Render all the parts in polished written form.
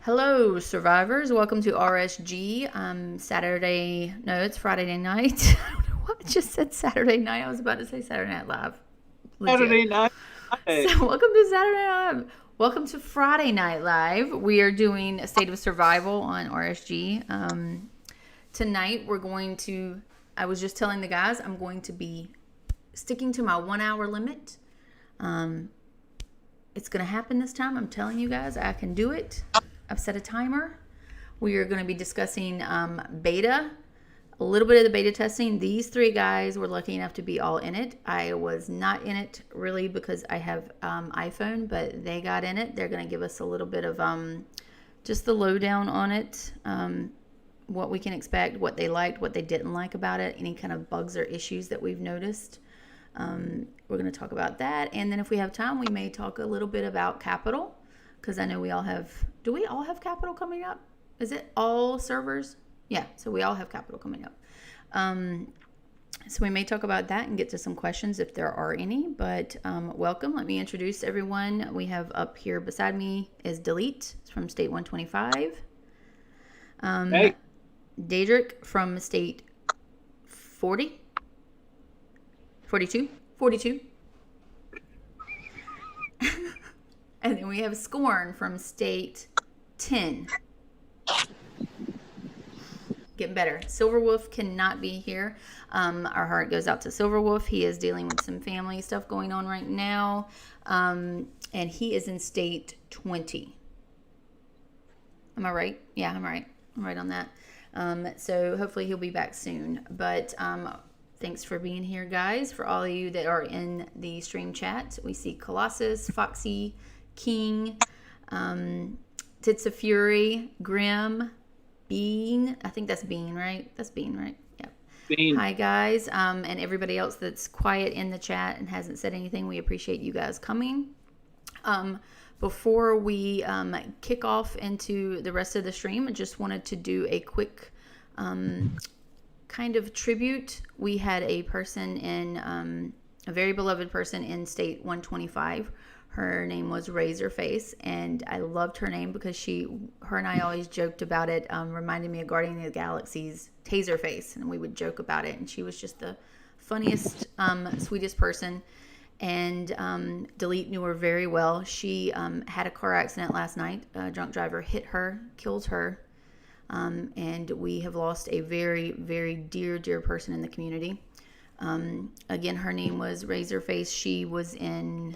Hello, survivors. Welcome to RSG. Saturday. No, it's Friday night. I don't know why I just said Saturday night. I was about to say Saturday Night Live. Legit. Saturday night. So, welcome to Saturday Night Live. Welcome to Friday Night Live. We are doing a State of Survival on RSG. Tonight, we're going to. I was just telling the guys I'm going to be sticking to my 1 hour limit. It's going to happen this time. I'm telling you guys, I can do it. I've set a timer. We are going to be discussing beta, a little bit of the beta testing. These three guys were lucky enough to be all in it. I was not in it really because I have iPhone, but they got in it. They're going to give us a little bit of just the lowdown on it, what we can expect, what they liked, what they didn't like about it, any kind of bugs or issues that we've noticed. We're going to talk about that. And then if we have time, we may talk a little bit about capital. Because I know we all have, do we all have capital coming up? Is it all servers? Yeah, so we all have capital coming up. So we may talk about that and get to some questions if there are any. But welcome. Let me introduce everyone. We have up here beside me is Delete from State 125. Hey. Daedric from State 40. 42. 42. And then we have Scorn from State 10. Getting better. Silverwolf cannot be here. Our heart goes out to Silverwolf. He is dealing with some family stuff going on right now. And he is in State 20. Am I right? Yeah, I'm right. I'm right on that. So hopefully he'll be back soon. But thanks for being here, guys. For all of you that are in the stream chat, we see Colossus, Foxy, King, Tits of Fury, Grim, Bean. I think that's Bean, right? That's Bean, right? Yep. Bean. Hi, guys. And everybody else that's quiet in the chat and hasn't said anything, we appreciate you guys coming. Before we kick off into the rest of the stream, I just wanted to do a quick kind of tribute. We had a person in, a very beloved person in State 125. Her name was Razorface, and I loved her name because her and I always joked about it, reminded me of Guardian of the Galaxy's Taserface, and we would joke about it, and she was just the funniest, sweetest person, and Delete knew her very well. She had a car accident last night. A drunk driver hit her, killed her, and we have lost a very, very dear, dear person in the community. Again, her name was Razorface. She was in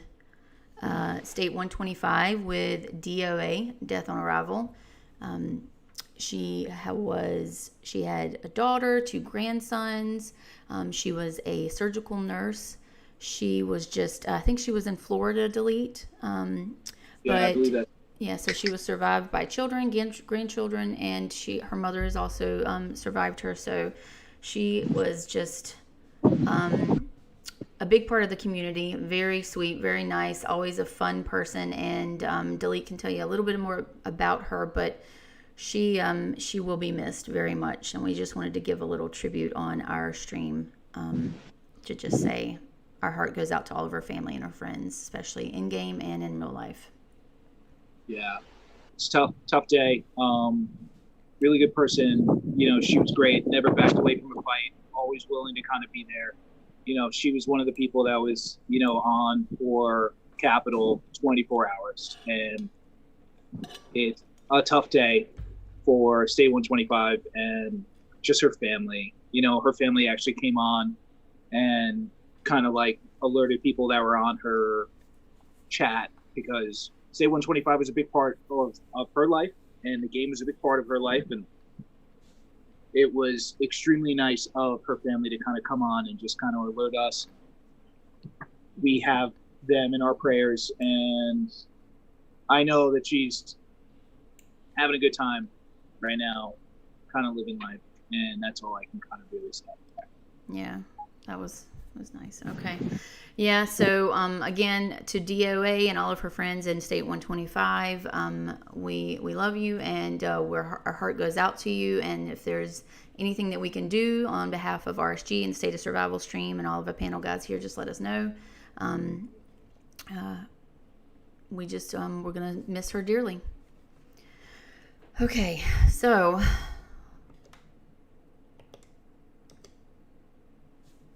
State 125 with DOA, Death on Arrival. She had a daughter, 2 grandsons. She was a surgical nurse. She was just, I think she was in Florida, Delete. Yeah, I believe that. Yeah, so she was survived by children, grandchildren, and her mother has also survived her. So she was just a big part of the community, very sweet, very nice, always a fun person, and Delete can tell you a little bit more about her, but she will be missed very much, and we just wanted to give a little tribute on our stream to just say our heart goes out to all of her family and her friends, especially in game and in real life. Yeah, it's tough day. Really good person. She was great. Never backed away from a fight. Always willing to kind of be there. She was one of the people that was, on for Capital 24 hours. And it's a tough day for State 125 and just her family. Her family actually came on and kind of like alerted people that were on her chat because State 125 was a big part of her life and the game was a big part of her life. And it was extremely nice of her family to kind of come on and just kind of alert us. We have them in our prayers, and I know that she's having a good time right now, kind of living life, and that's all I can kind of really say. Yeah, that was nice. Okay. Yeah, so again, to DOA and all of her friends in State 125, we love you, and our heart goes out to you. And if there's anything that we can do on behalf of RSG and State of Survival stream and all of the panel guys here, just let us know. We just we're gonna miss her dearly. Okay, so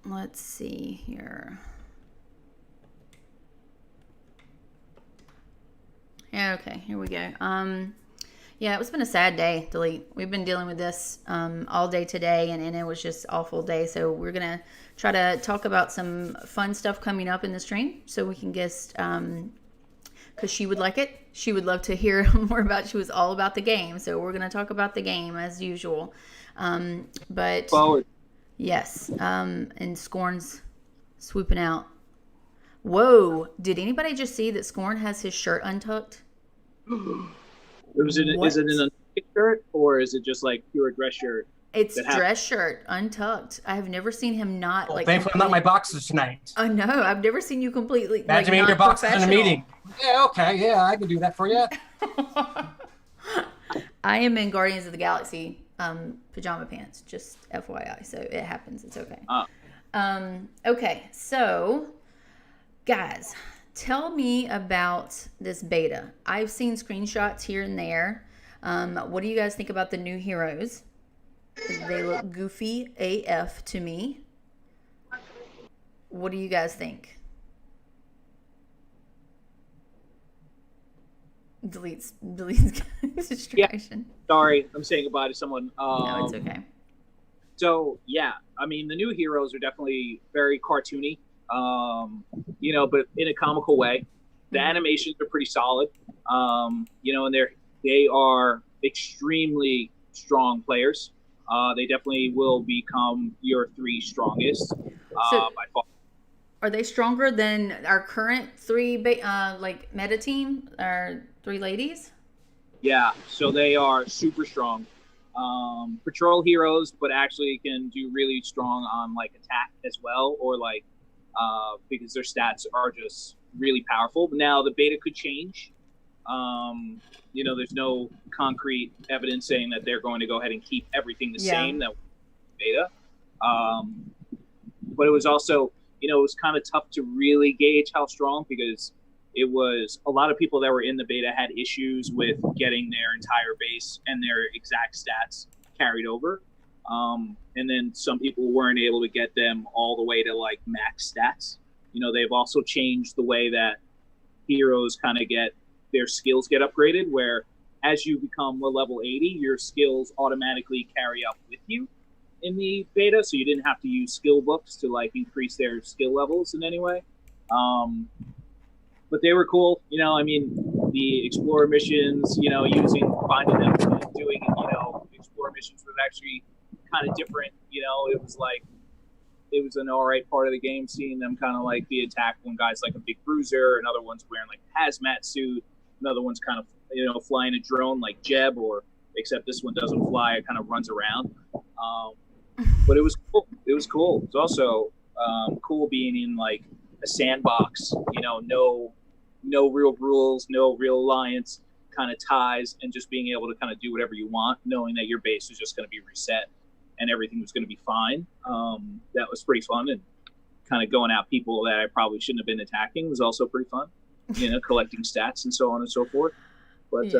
let's see here. Yeah, okay, here we go. Yeah, it's been a sad day, Delete. We've been dealing with this all day today, and it was just awful day. So we're gonna try to talk about some fun stuff coming up in the stream, so we can guess because she would like it. She would love to hear more about. She was all about the game, so we're gonna talk about the game as usual. But Forward. yes, and Scorn's swooping out. Whoa! Did anybody just see that Scorn has his shirt untucked? Is it an untucked shirt, or is it just like pure dress shirt? It's dress shirt, untucked. I have never seen him not Well, like. thankfully, I'm not my boxes tonight. I know. I've never seen you completely. Imagine me in not your boxes in a professional. meeting. Yeah, okay, yeah, I can do that for you. I am in Guardians of the Galaxy pajama pants, just FYI. So it happens. It's okay. Okay, so guys, tell me about this beta. I've seen screenshots here and there. What do you guys think about the new heroes? They look goofy AF to me. What do you guys think? Deletes distraction. Yeah. Sorry, I'm saying goodbye to someone. No, it's okay. So yeah, I mean the new heroes are definitely very cartoony, but in a comical way. The animations are pretty solid, and they are extremely strong players. They definitely will become your 3 strongest by far. Are they stronger than our current 3 meta team? Our 3 ladies? Yeah, so they are super strong. Patrol heroes, but actually can do really strong on like attack as well, or because their stats are just really powerful. But now the beta could change. There's no concrete evidence saying that they're going to go ahead and keep everything the same that beta. But it was also, it was kind of tough to really gauge how strong, because it was a lot of people that were in the beta had issues with getting their entire base and their exact stats carried over. And then some people weren't able to get them all the way to like max stats. They've also changed the way that heroes kind of their skills get upgraded, where as you become a level 80, your skills automatically carry up with you in the beta. So you didn't have to use skill books to like increase their skill levels in any way. But they were cool. The explorer missions, finding them and doing, explorer missions was actually kind of different. It was an all right part of the game, seeing them kind of like be attacked when guys like a big bruiser, and other ones wearing like hazmat suit, another one's kind of, flying a drone like Jeb, except this one doesn't fly, it kind of runs around. But it was cool. It was cool. It's also cool being in like a sandbox, no real rules, no real alliance kind of ties, and just being able to kind of do whatever you want, knowing that your base is just going to be reset and everything was going to be fine. That was pretty fun, and kind of going out people that I probably shouldn't have been attacking was also pretty fun. Collecting stats and so on and so forth. But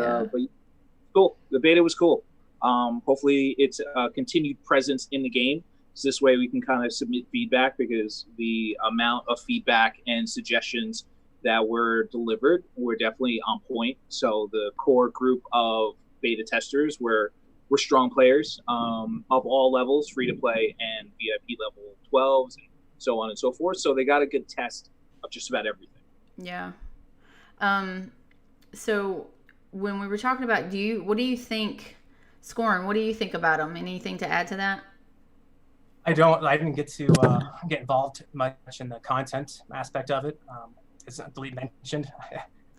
cool. The beta was cool. Hopefully it's a continued presence in the game. So this way we can kind of submit feedback, because the amount of feedback and suggestions that were delivered were definitely on point. So the core group of beta testers were strong players of all levels, free to play and VIP level 12s and so on and so forth. So they got a good test of just about everything. Yeah. So when we were talking about, what do you think, Scorn, what do you think about them? Anything to add to that? I didn't get to get involved much in the content aspect of it. As Delete mentioned,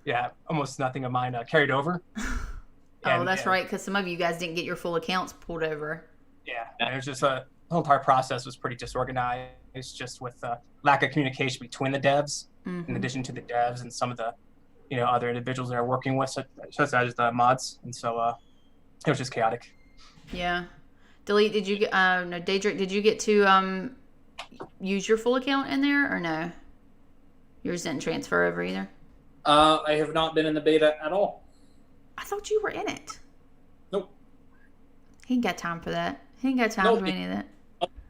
yeah, almost nothing of mine carried over. That's right, because some of you guys didn't get your full accounts pulled over. Yeah, and it was just the whole entire process was pretty disorganized, just with lack of communication between the devs, in addition to the devs and some of the other individuals that are working with, such as the mods, and so it was just chaotic. Yeah. Delete, did you get no, Daedric, did you get to use your full account in there, or no? Yours didn't transfer over either? I have not been in the beta at all. I thought you were in it. He ain't got time for that. He ain't got time Nope. for any of that.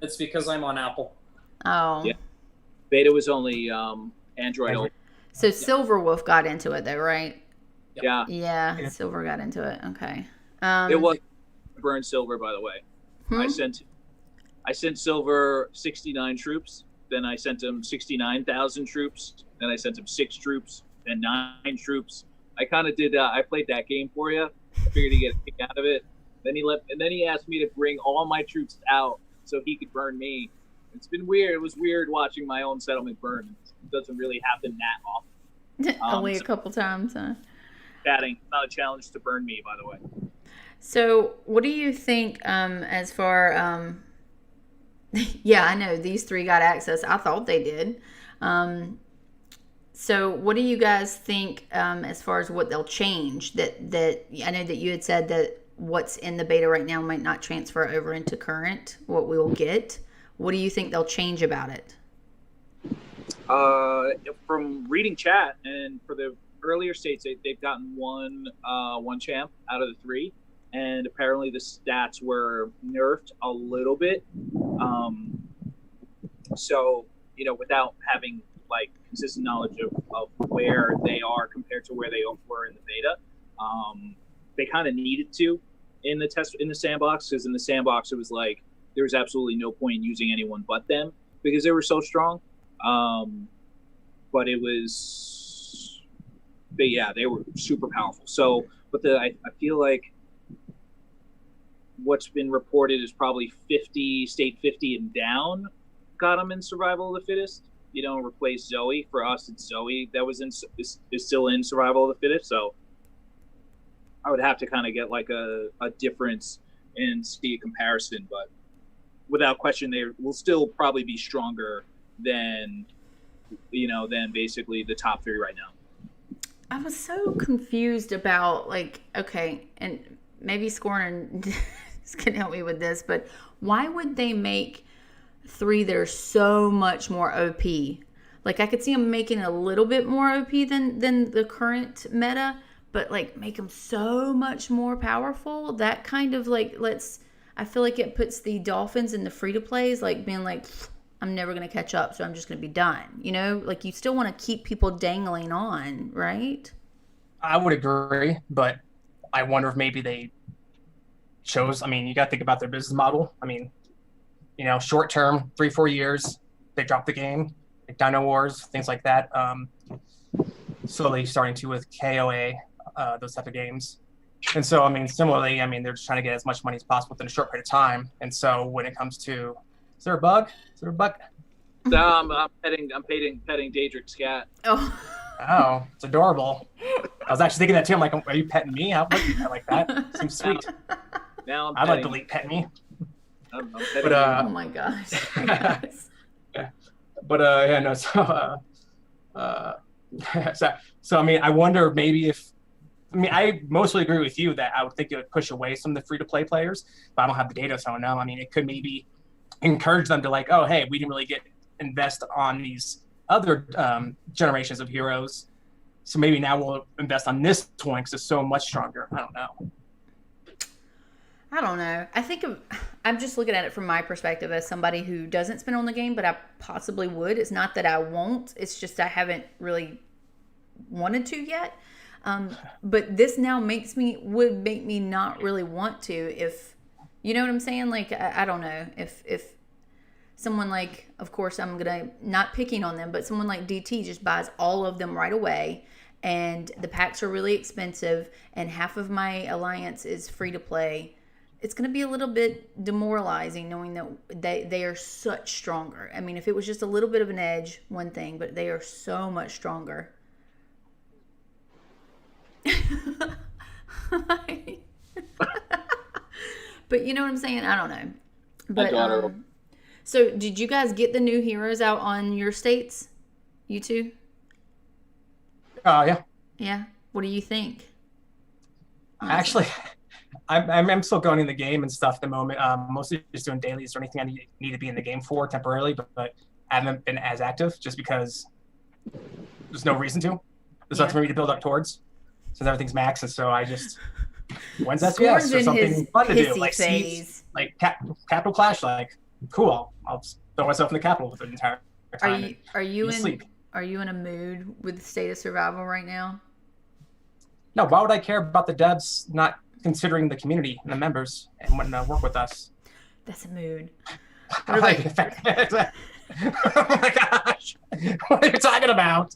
It's because I'm on Apple. Oh. Yeah. Beta was only Android. Android. So Silverwolf got into it though, right? Yeah. Yeah, Silver got into it. Okay. It was burn Silver, by the way. Hmm? I sent Silver 69 troops. Then I sent him 69,000 troops. Then I sent him 6 troops. Then 9 troops. I kind of did. I played that game for you. I figured he'd get a kick out of it. Then he asked me to bring all my troops out so he could burn me. It's been weird. It was weird watching my own settlement burn. It doesn't really happen that often. Only a couple times, huh? Chatting, not a challenge to burn me, by the way. So, what do you think as far yeah, I know these 3 got access. I thought they did. So, what do you guys think as far as what they'll change? That I know that you had said that what's in the beta right now might not transfer over into current, what we will get. What do you think they'll change about it? From reading chat and for the earlier states, they've gotten one champ out of the 3, and apparently the stats were nerfed a little bit. So without having like consistent knowledge of where they are compared to where they were in the beta, they kind of needed to in the sandbox, because in the sandbox it was like there was absolutely no point in using anyone but them because they were so strong. But they were super powerful. So, but I feel like what's been reported is probably 50 and down got them in survival of the fittest. Replace Zoe. For us, it's Zoe that is still in survival of the fittest. So I would have to kind of get like a difference and see a comparison, but without question, they will still probably be stronger than basically the top 3 right now. I was so confused about okay, and maybe Scorn can help me with this, but why would they make 3 that are so much more OP? Like I could see them making a little bit more OP than the current meta, but like make them so much more powerful. That kind of I feel like it puts the Dolphins in the free to plays like being like, I'm never going to catch up, so I'm just going to be done. Like you still want to keep people dangling on, right? I would agree, but I wonder if maybe they chose, you got to think about their business model. Short term, 3-4 years, they dropped the game, like Dino Wars, things like that. Slowly starting to with KOA, those type of games. And so, similarly, they're just trying to get as much money as possible within a short period of time. And so when it comes to, is there a bug? I'm petting Daedric's cat. Oh, it's adorable. I was actually thinking that too. I'm like, are you petting me? How would you pet like that? Seems sweet. Now I'd like to pet me. I'm petting But oh my gosh. But yeah, no. So I wonder maybe if I mostly agree with you that I would think it would push away some of the free to play players, but I don't have the data, so I don't know. It could maybe encourage them to like, oh hey, we didn't really invest on these other generations of heroes, so maybe now we'll invest on this one because it's so much stronger. I don't know. I think I'm just looking at it from my perspective as somebody who doesn't spend on the game, but I possibly would. It's not that I won't. It's just I haven't really wanted to yet. But this now would make me not really want to, if you know what I'm saying. Like I don't know if someone like, of course I'm gonna not picking on them, but someone like DT just buys all of them right away, and the packs are really expensive, and half of my alliance is free to play. It's going to be a little bit demoralizing knowing that they are such stronger. If it was just a little bit of an edge, one thing, but they are so much stronger. But you know what I'm saying? I don't know. But so did you guys get the new heroes out on your states? You two? Yeah. Yeah. What do you think? Actually, I'm still going in the game and stuff at the moment. Mostly just doing dailies or anything I need to be in the game for temporarily, but I haven't been as active just because there's no reason to. There's nothing for me to build up towards since everything's max, and so I just When's SPS Scorn's or in something his fun to do? pissy Like phase. like Capital Clash. Like cool. I'll throw myself in the Capitol for the entire time. Are you in sleep. Are you in a mood with State of Survival right now? No, why would I care about the devs not considering the community and the members and wanting to work with us? That's a mood. Oh my gosh. What are you talking about?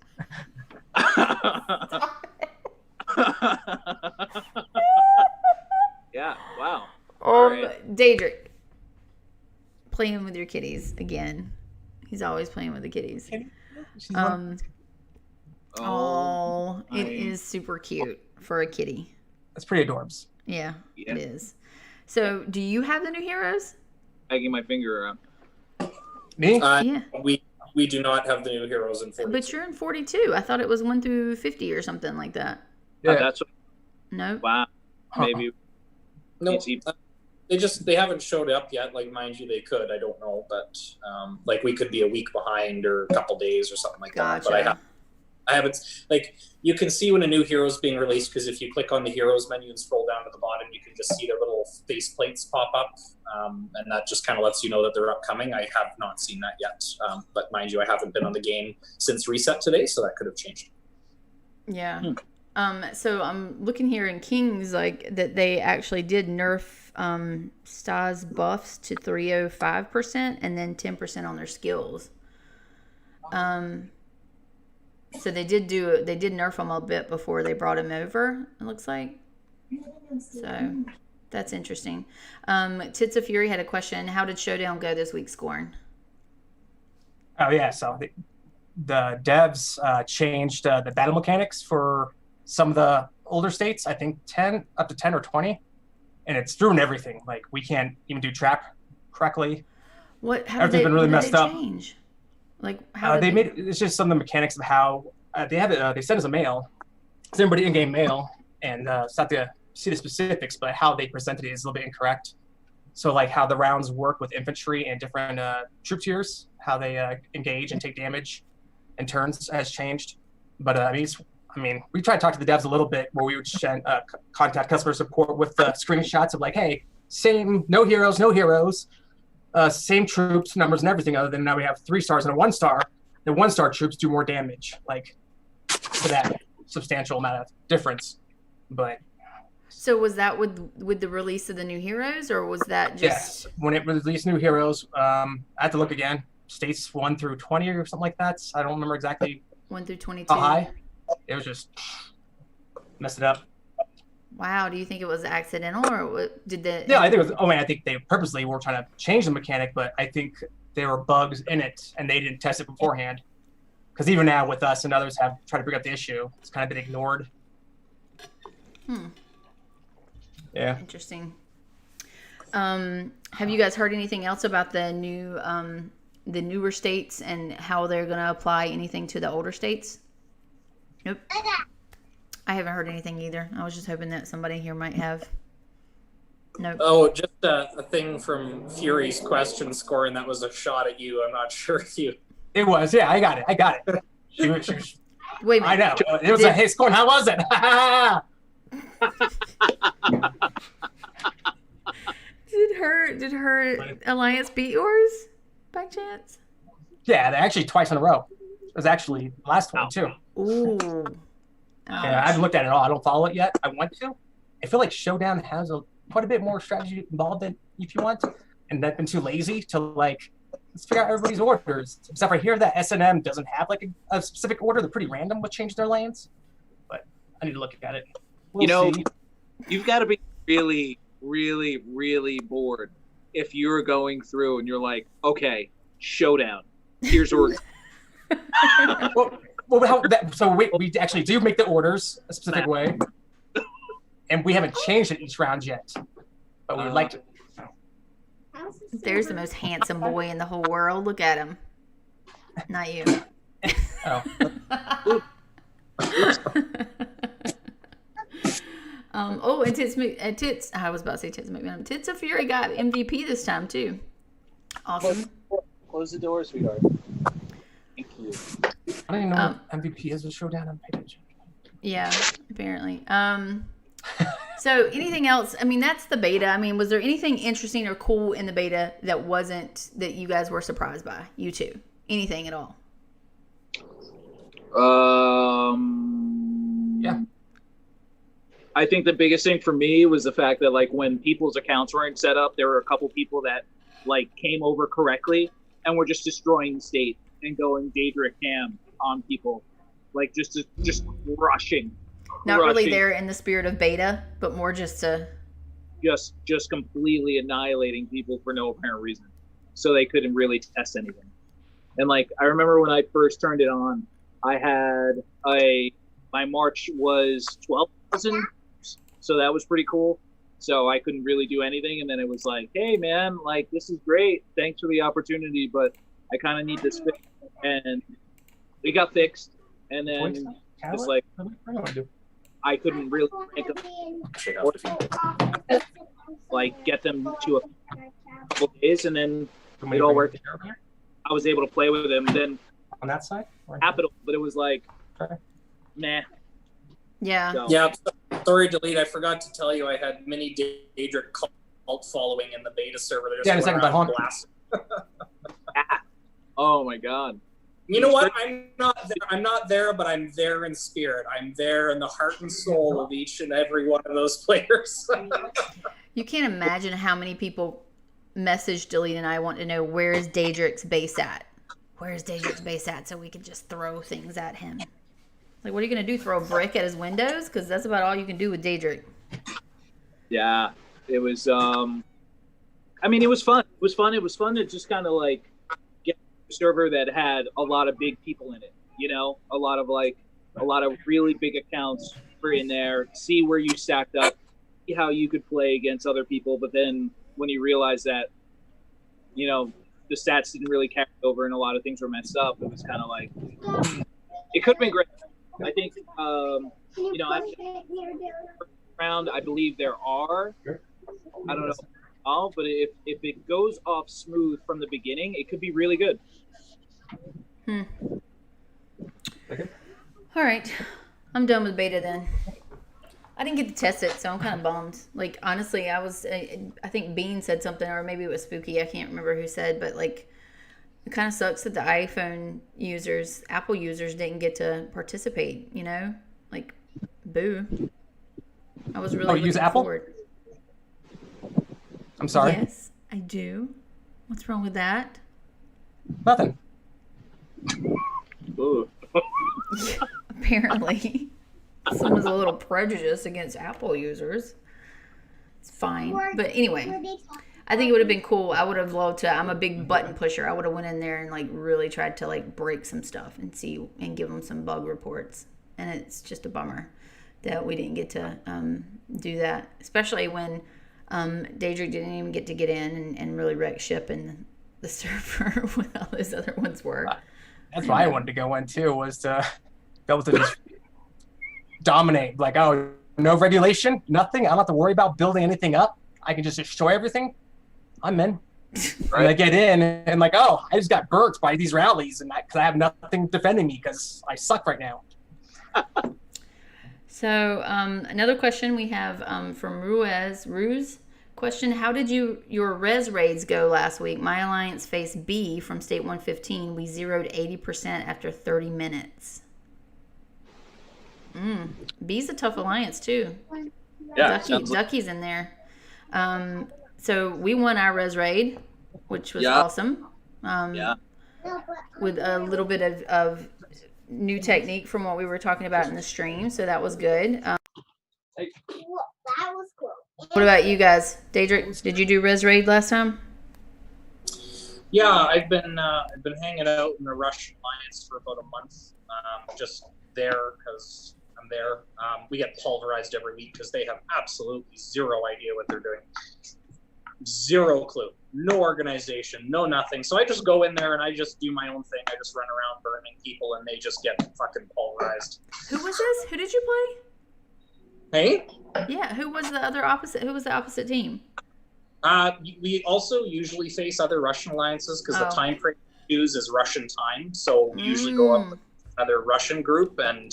Yeah, wow. Daedric, playing with your kitties again. He's always playing with the kitties. It is super cute for a kitty. That's pretty adorbs. Yeah, it is. So, do you have the new heroes? Pegging my finger around. Me? Yeah. We do not have the new heroes in 42. But you're in 42. I thought it was 1 through 50 or something like that. Yeah. That's what, No. wow. Maybe. No, they haven't showed up yet. Like, mind you, they could. I don't know, but like we could be a week behind or a couple days or something like that. But I haven't. Like, you can see when a new hero is being released because if you click on the heroes menu and scroll down to the bottom, you can just see their little face plates pop up, and that just kind of lets you know that they're upcoming. I have not seen that yet, but mind you, I haven't been on the game since reset today, so that could have changed. Yeah. So I'm looking here in Kings, like that they actually did nerf Staz buffs to 305% and then 10% on their skills. So they did nerf him a bit before they brought him over, it looks like. So that's interesting. Tits of Fury had a question. How did Showdown go this week, Scorn? Oh yeah, so the devs changed the battle mechanics for some of the older states, I think up to 10 or 20, and it's ruined everything. Like, we can't even do trap correctly. Everything's been really messed up. Change? Like, how they made it's just some of the mechanics of how they have it. They send us a mail. It's everybody in-game mail, and it's not to see the specifics, but how they presented it is a little bit incorrect. So, like, how the rounds work with infantry and different troop tiers, how they engage and take damage in turns has changed. But we tried to talk to the devs a little bit, where we would contact customer support with the screenshots of like, hey, no heroes. Same troops, numbers, and everything, other than now we have 3 stars and a 1 star. The 1 star troops do more damage, like, for that substantial amount of difference. But so was that with the release of the new heroes, or was that just? Yes, when it released new heroes, I have to look again. States 1 through 20 or something like that. I don't remember exactly. 1 through 22. How high? It was just messed it up. Wow, do you think it was accidental, or did the? Yeah, I think it was. I think they purposely were trying to change the mechanic, but I think there were bugs in it, and they didn't test it beforehand. Because even now, with us and others have tried to bring up the issue, it's kind of been ignored. Yeah. Interesting. Have you guys heard anything else about the newer states and how they're going to apply anything to the older states? Nope. I haven't heard anything either. I was just hoping that somebody here might have. Nope. Oh, just a thing from Fury's question score, and that was a shot at you. I'm not sure if you. It was, yeah. I got it. She was, Wait a minute. I know. It was hey, Scorn, how was it? Did her alliance beat yours by chance? Yeah, actually twice in a row. It was actually the last one too. Ooh. Yeah, I haven't looked at it at all. I don't follow it yet. I want to. I feel like Showdown has quite a bit more strategy involved in if you want, and I've been too lazy to let's figure out everybody's orders. Except for here that S&M doesn't have like a specific order. They're pretty random with changing their lanes, but I need to look at it. We'll see. You've got to be really, really, really bored if you're going through and you're like, okay, Showdown. Here's where. So we actually do make the orders a specific way, and we haven't changed it each round yet, but we would like to. There's the most handsome boy in the whole world. Look at him. Not you. Oh. And Tits. I was about to say Tits McMahon. Tits of Fury got MVP this time too. Awesome. Close the door, sweetheart. Thank you. I don't even know what MVP is a Showdown. I'm paying attention. Yeah, apparently. So anything else? I mean, that's the beta. I mean, was there anything interesting or cool in the beta that you guys were surprised by? You two? Anything at all? Yeah. I think the biggest thing for me was the fact that, like, when people's accounts weren't set up, there were a couple people that, like, came over correctly and were just destroying the state and going Daedric ham on people, like just crushing. Not really there in the spirit of beta, but more just to just completely annihilating people for no apparent reason, so they couldn't really test anything. And like, I remember when I first turned it on, I had my March was 12,000, so that was pretty cool. So I couldn't really do anything, and then it was like, hey man, like, this is great, thanks for the opportunity, but I kind of need this fixed. And it got fixed, and then it's like I couldn't really make them, like, get them to a couple days, and then it all worked. I was able to play with them. Then on that side, capital, but it was like, nah. Yeah. So. Yeah. Sorry, Delete. I forgot to tell you I had mini Daedric cult following in the beta server. Yeah, in a second, but hold on. Oh my god. You know what? I'm not there, but I'm there in spirit. I'm there in the heart and soul of each and every one of those players. You can't imagine how many people message Delete and I want to know, where is Daedric's base at? Where is Daedric's base at, so we can just throw things at him. Like, what are you going to do, throw a brick at his windows? Because that's about all you can do with Daedric. Yeah, it was, I mean, it was fun. It was fun. It was fun to just kind of, like, get a server that had a lot of big people in it, you know? A lot of really big accounts were in there, see where you stacked up, see how you could play against other people, but then when you realize that, you know, the stats didn't really carry over and a lot of things were messed up, it was kind of like, it could have been great. I think, you know, after the round, I believe there are, I don't know how, but if it goes off smooth from the beginning, it could be really good. Okay. All right. I'm done with beta then. I didn't get to test it, so I'm kind of bummed. Like, honestly, I think Bean said something, or maybe it was Spooky. I can't remember who said, but like, it kind of sucks that the iPhone users, Apple users, didn't get to participate, you know? Like, boo. I was really use looking Apple? forward. I'm sorry. Yes, I do. What's wrong with that? Nothing. Ooh. Apparently. Someone's a little prejudiced against Apple users. It's fine. But anyway, I think it would have been cool. I would have loved to. I'm a big button pusher. I would have went in there and like really tried to like break some stuff and see and give them some bug reports. And it's just a bummer that we didn't get to do that, especially when Daedric didn't even get to get in and really wreck ship in the server when all those other ones were. That's why I wanted to go in too, was to be able to just dominate. Like, oh, no regulation, nothing. I don't have to worry about building anything up. I can just destroy everything. I'm in. Right. And I get in and like, oh, I just got burnt by these rallies, and because I have nothing defending me because I suck right now. So another question we have from Ruse. Question: how did your res raids go last week? My alliance faced B from State 115. We zeroed 80% after 30 minutes. B's a tough alliance too. Yeah, Ducky's in there. So we won our res raid, which was awesome. With a little bit of new technique from what we were talking about in the stream, so that was good. That was cool. What about you guys? Daedric, did you do res raid last time? Yeah, I've been hanging out in the Russian Alliance for about a month, just there because I'm there. We get pulverized every week because they have absolutely zero idea what they're doing. Zero clue. No organization, no nothing. So I just go in there and I just do my own thing. I just run around burning people and they just get fucking pulverized. Who was this? Who did you play? Hey? Yeah, who was the opposite team? We also usually face other Russian alliances because the time frame we use is Russian time. So we usually go up with another Russian group and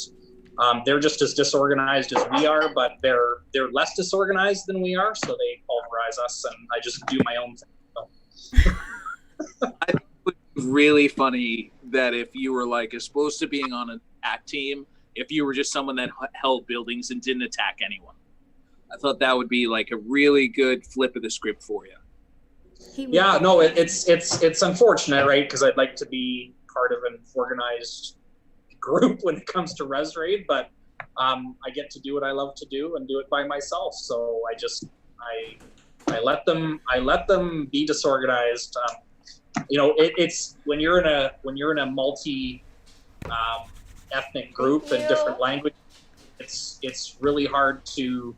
They're just as disorganized as we are, but they're less disorganized than we are, so they pulverize us, and I just do my own thing. So. I think it would be really funny that if you were like as opposed to being on an attack team, if you were just someone that held buildings and didn't attack anyone. I thought that would be like a really good flip of the script for you. Yeah, no, it's unfortunate, right? Because I'd like to be part of an organized group when it comes to Res Raid, but I get to do what I love to do and do it by myself. So I let them be disorganized. It's when you're in a multi ethnic group and different language, it's really hard to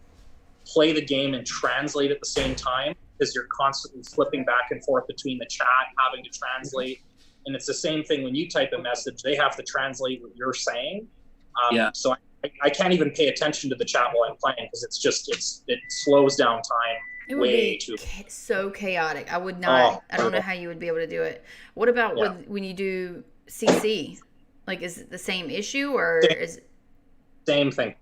play the game and translate at the same time, because you're constantly flipping back and forth between the chat, having to translate. And it's the same thing when you type a message, they have to translate what you're saying. So I can't even pay attention to the chat while I'm playing, because it slows down time. It would be so chaotic. I would not. I don't know how you would be able to do it. What about when you do CC? Like, is it the same issue, or is it same thing?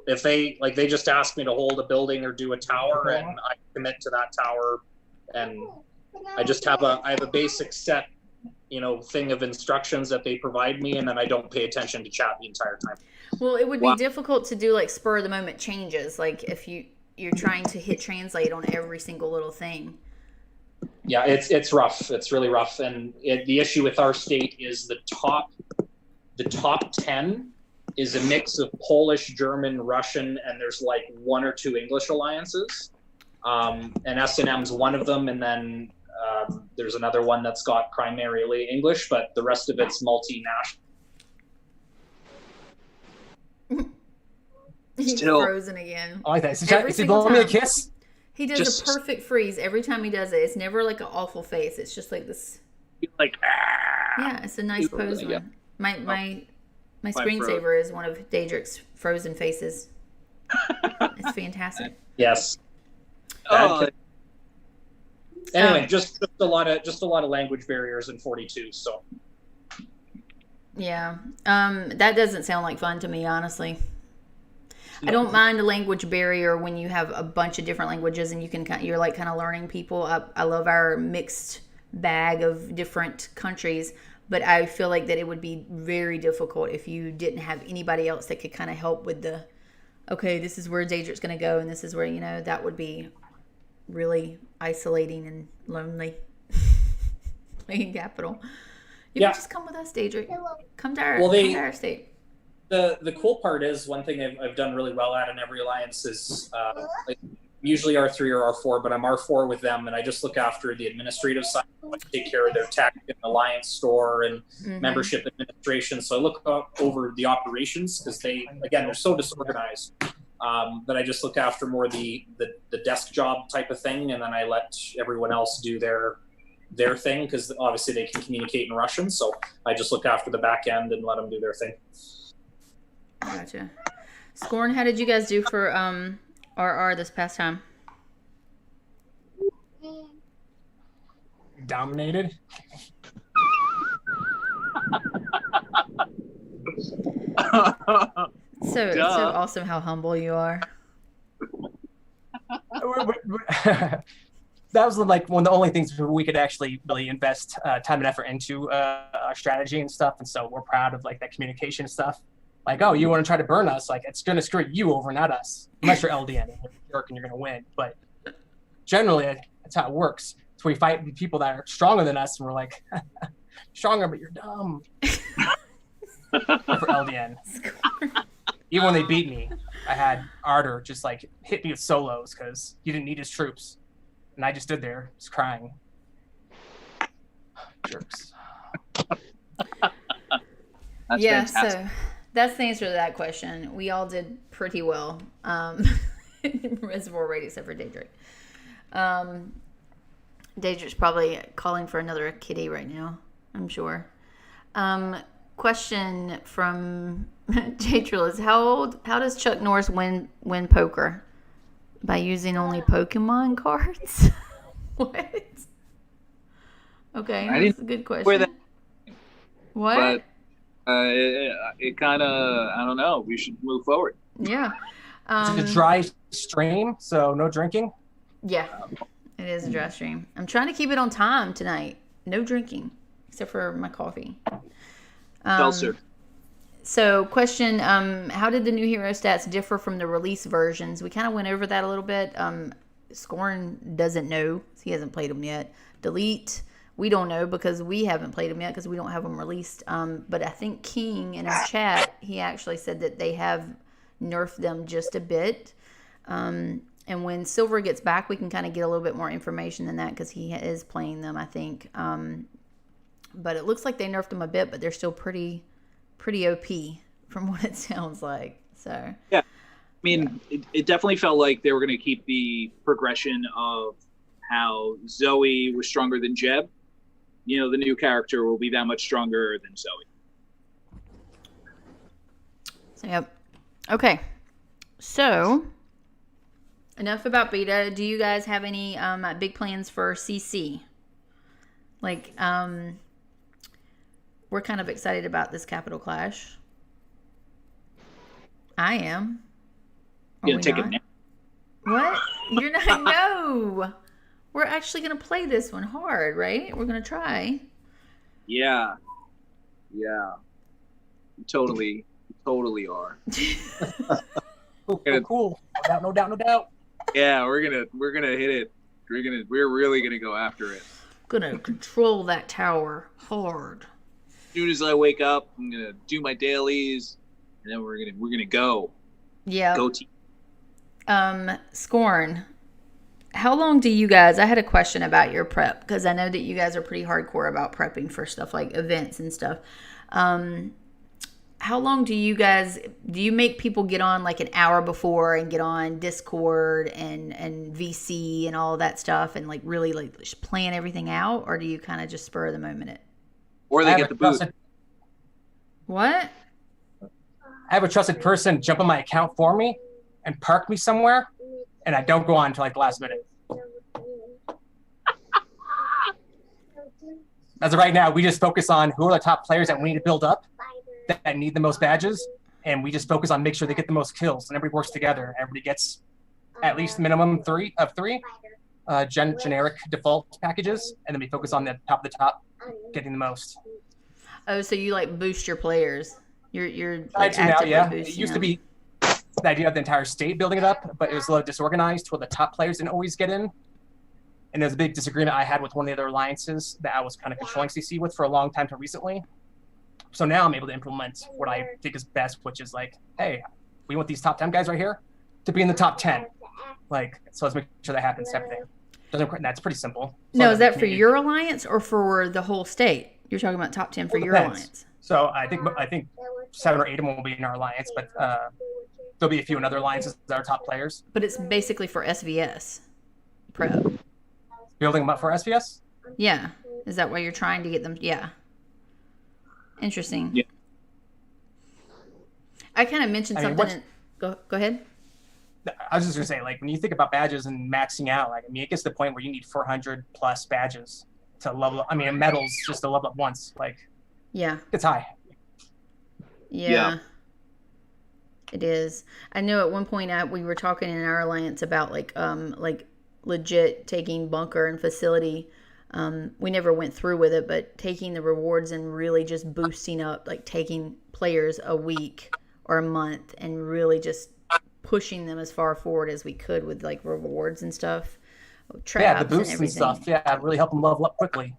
If they just ask me to hold a building or do a tower, and I commit to that tower, and I just have a basic set, thing of instructions that they provide me, and then I don't pay attention to chat the entire time. Well, it would be difficult to do like spur of the moment changes, like if you're trying to hit translate on every single little thing. Yeah, it's rough. It's really rough, and the issue with our state is the top 10 is a mix of Polish, German, Russian, and there's like 1 or 2 English alliances. And S&M's one of them, and then there's another one that's got primarily English, but the rest of it's multinational. He's frozen again. I like that. Is he blowing me a kiss? He does a perfect freeze every time he does it. It's never like an awful face. It's just like this. Like, yeah, it's a nice pose one. My screensaver is one of Daedric's frozen faces. It's fantastic. Yes. Anyway, just a lot of language barriers in 42. So. Yeah, that doesn't sound like fun to me, honestly. I don't mind a language barrier when you have a bunch of different languages and you're like kind of learning people. I love our mixed bag of different countries, but I feel like that it would be very difficult if you didn't have anybody else that could kind of help with this is where Daedric's going to go, and this is where, that would be really isolating and lonely. Playing Capital. You can just come with us, Daedric. Come to our state. The cool part is, one thing I've done really well at in every alliance is usually R3 or R4, but I'm R4 with them, and I just look after the administrative side. I take care of their tech and alliance store and membership administration. So I look over the operations, because they're so disorganized that I just look after more the desk job type of thing, and then I let everyone else do their thing, because obviously they can communicate in Russian. So I just look after the back end and let them do their thing. Gotcha. Scorn, how did you guys do for RR this past time? Dominated. So awesome how humble you are. That was like one of the only things we could actually really invest time and effort into our strategy and stuff, and so we're proud of like that communication stuff. Like, oh, you want to try to burn us? Like, it's going to screw you over, not us. Unless you're LDN, and you're a jerk and you're going to win. But generally, that's how it works. So we fight people that are stronger than us, and we're like, stronger, but you're dumb. For LDN. Even when they beat me, I had Ardor just like hit me with solos because he didn't need his troops. And I just stood there, just crying. Jerks. That's fantastic. So that's the answer to that question. We all did pretty well. Reservoir Raid, except for Daedric. Daedric's probably calling for another kitty right now, I'm sure. Question from Jatril is, how does Chuck Norris win poker? By using only Pokemon cards? What? Okay, that's a good question. What? But it kind of, I don't know. We should move forward. Yeah. It's a dry stream, so no drinking. Yeah, it is a dry stream. I'm trying to keep it on time tonight. No drinking, except for my coffee. Seltzer. So, question: how did the new hero stats differ from the release versions? We kind of went over that a little bit. Scorn doesn't know; he hasn't played them yet. Delete, we don't know because we haven't played them yet because we don't have them released. But I think King in our chat, he actually said that they have nerfed them just a bit. And when Silver gets back, we can kind of get a little bit more information than that because he is playing them, I think. But it looks like they nerfed them a bit, but they're still pretty OP from what it sounds like. So yeah, I mean, it definitely felt like they were going to keep the progression of how Zoe was stronger than Jeb. You know, the new character will be that much stronger than Zoe. So, yep. Okay. So, enough about beta. Do you guys have any big plans for CC? Like, we're kind of excited about this Capital Clash. I am. You gonna take it now? What? You're not? No. We're actually gonna play this one hard, right? We're gonna try. Yeah. Totally are. Cool. No doubt. Yeah, we're gonna hit it. We're really gonna go after it. Gonna control that tower hard. As soon as I wake up, I'm gonna do my dailies, and then we're gonna go. Yeah. Go team. Scorn. How long do you guys? I had a question about your prep because I know that you guys are pretty hardcore about prepping for stuff like events and stuff. How long do you make people get on like an hour before and get on Discord and VC and all that stuff and like really like plan everything out, or do you kind of just spur of the moment it? Or they get the boot. What? I have a trusted person jump on my account for me and park me somewhere, and I don't go on until like the last minute. As of right now, we just focus on who are the top players that we need to build up, that need the most badges, and we just focus on make sure they get the most kills, and everybody works together. Everybody gets at least minimum three generic default packages, and then we focus on the top getting the most. Oh, so you like boost your players? You're I like do now, yeah. boosting It used them. to be the idea of the entire state building it up, but it was a little disorganized where the top players didn't always get in. And there's a big disagreement I had with one of the other alliances that I was kind of controlling CC with for a long time to recently. So now I'm able to implement what I think is best, which is like, hey, we want these top 10 guys right here to be in the top 10. Like, so let's make sure that happens. Everything. That's pretty simple. So No, is that for your alliance or for the whole state? You're talking about top 10 for your alliance. So I think 7 or 8 of them will be in our alliance, but there'll be a few in other alliances that are top players. But it's basically for SVS prep. Building them up for SVS? Yeah. Is that why you're trying to get them? Yeah. Interesting. Yeah. I kind of mentioned something. Go ahead. I was just gonna say, like, when you think about badges and maxing out, like, I mean, it gets to the point where you need 400 plus badges to level up. I mean, medals just to level up once. Like, yeah, it's high. Yeah. It is. I know at one point we were talking in our alliance about like legit taking bunker and facility. We never went through with it, but taking the rewards and really just boosting up, like taking players a week or a month and really just pushing them as far forward as we could with like rewards and stuff. Traps yeah, the boosts and and stuff. Yeah, really help them level up quickly.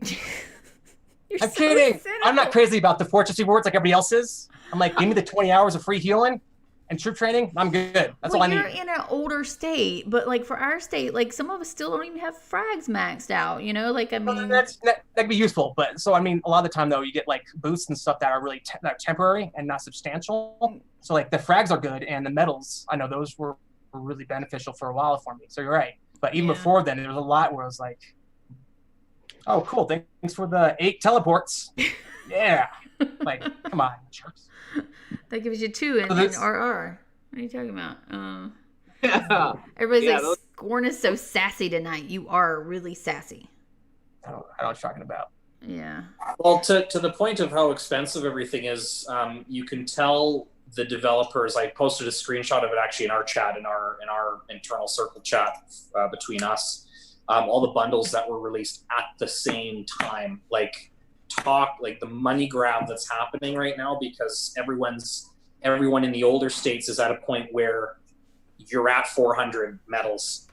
I'm kidding. cynical. I'm not crazy about the fortress rewards like everybody else is. I'm like, give me the 20 hours of free healing and troop training. I'm good. That's all I need. You're in an older state, but like for our state, like some of us still don't even have frags maxed out. You know, like I mean, that could be useful. But so I mean, a lot of the time though, you get like boosts and stuff that are really that are temporary and not substantial. So like the frags are good, and the medals, I know those were really beneficial for a while for me. So you're right. But even before then, there was a lot where I was like, oh, cool. Thanks for the 8 teleports. Yeah. Like, come on, jerks. that gives you 2 in RR. What are you talking about? Everybody's Scorn is so sassy tonight. You are really sassy. I don't know what you're talking about. Yeah. Well, to the point of how expensive everything is, you can tell the developers. I posted a screenshot of it actually in our chat, in our internal circle chat between us. All the bundles that were released at the same time, like the money grab that's happening right now, because everyone in the older states is at a point where you're at 400 medals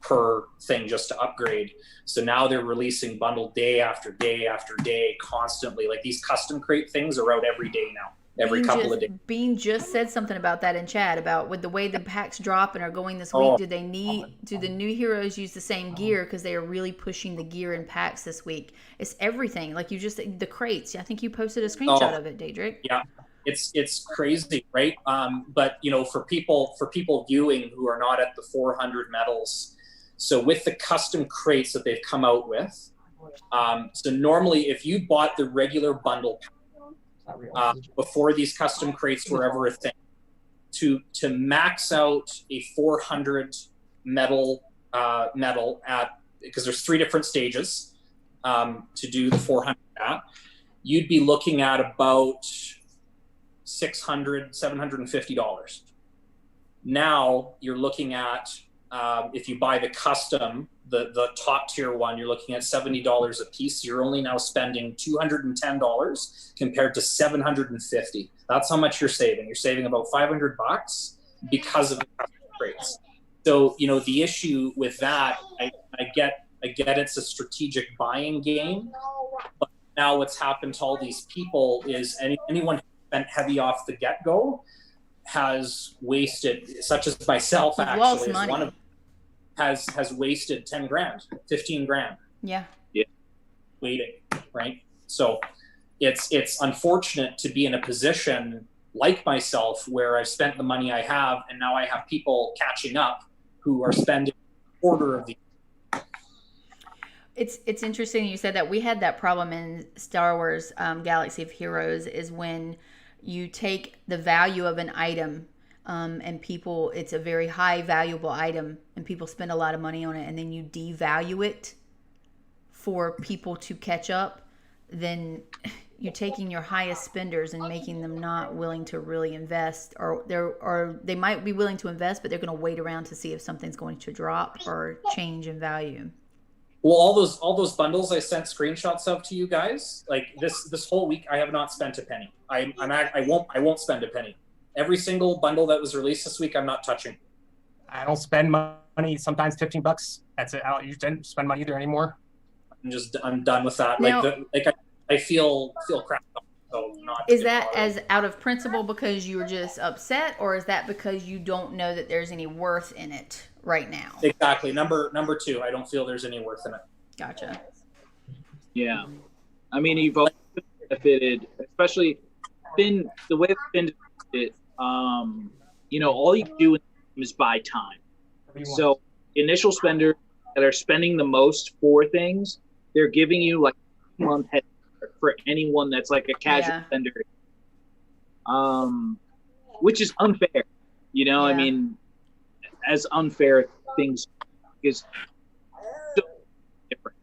per thing just to upgrade. So now they're releasing bundle day after day after day constantly. Like these custom crate things are out every day now, every couple of days. Bean just said something about that in chat, about with the way the packs drop and are going this week. Do the new heroes use the same gear? Because they are really pushing the gear in packs this week. It's everything. Like the crates. I think you posted a screenshot of it, Daedric. Yeah. It's crazy, right? But for people viewing who are not at the 400 medals, so with the custom crates that they've come out with, so normally if you bought the regular bundle before these custom crates were ever a thing, to max out a 400 medal at, because there's 3 different stages to do the 400 at, you'd be looking at about $600, $750. Now you're looking at, if you buy the custom, the top tier one, you're looking at $70 a piece. You're only now spending $210 compared to $750. That's how much you're saving. You're saving about $500 because of the custom crates. So the issue with that, I get it's a strategic buying game, but now what's happened to all these people is anyone who spent heavy off the get-go has wasted, such as myself actually, as one of has wasted 10 grand, 15 grand. Yeah. Waiting, right? So it's unfortunate to be in a position like myself where I've spent the money I have, and now I have people catching up who are spending a quarter of the. It's interesting you said that. We had that problem in Star Wars Galaxy of Heroes, is when you take the value of an item and people, it's a very high valuable item and people spend a lot of money on it, and then you devalue it for people to catch up, then you're taking your highest spenders and making them not willing to really invest, or they might be willing to invest, but they're going to wait around to see if something's going to drop or change in value. Well, all those bundles I sent screenshots of to you guys, like this whole week, I have not spent a penny. I won't spend a penny. Every single bundle that was released this week, I'm not touching. I don't spend money. Sometimes $15. That's it. You don't spend money there anymore. I'm done with that. Now, I feel crap. So not. Is that as out of principle because you were just upset, or is that because you don't know that there's any worth in it right now? Exactly. Number 2, I don't feel there's any worth in it. Gotcha. Yeah. I mean, you've always benefited, especially the way it's been it, all you do is buy time. So initial spenders that are spending the most for things, they're giving you like a month head start for anyone that's like a casual spender, which is unfair. I mean, as unfair things is so different.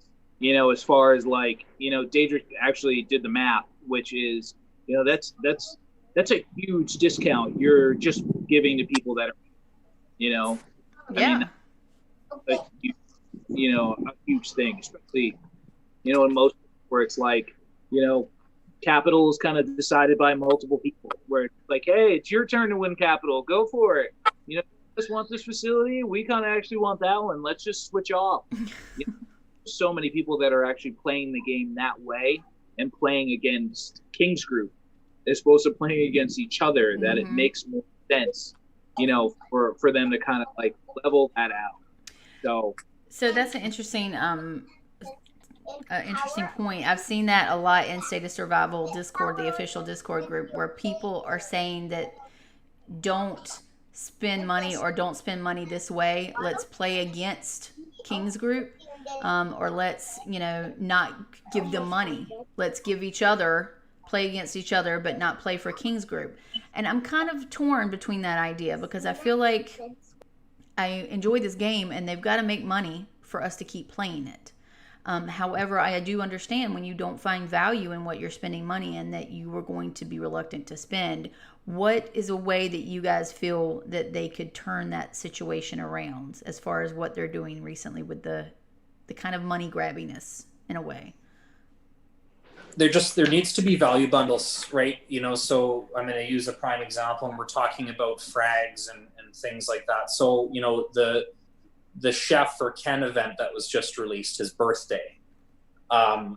As far as Daedric actually did the math, which is, that's a huge discount you're just giving to people that are, I mean, a huge thing, especially, in most where it's like, capital is kind of decided by multiple people, where it's like, hey, it's your turn to win capital, go for it. You just want this facility, we kind of actually want that one. Let's just switch off. So many people that are actually playing the game that way and playing against King's Group as opposed to playing against each other, that it makes more sense, for them to kind of like level that out. So that's an interesting point. I've seen that a lot in State of Survival Discord, the official Discord group, where people are saying that don't spend money this way. Let's play against King's Group, or let's, not give them money. Let's play against each other, but not play for King's Group. And I'm kind of torn between that idea, because I feel like I enjoy this game and they've got to make money for us to keep playing it. However, I do understand when you don't find value in what you're spending money in, that you were going to be reluctant to spend. What is a way that you guys feel that they could turn that situation around as far as what they're doing recently with the kind of money grabbiness in a way? There needs to be value bundles, right? So I'm going to use a prime example, and we're talking about frags and things like that. So, the chef or Ken event that was just released, his birthday. I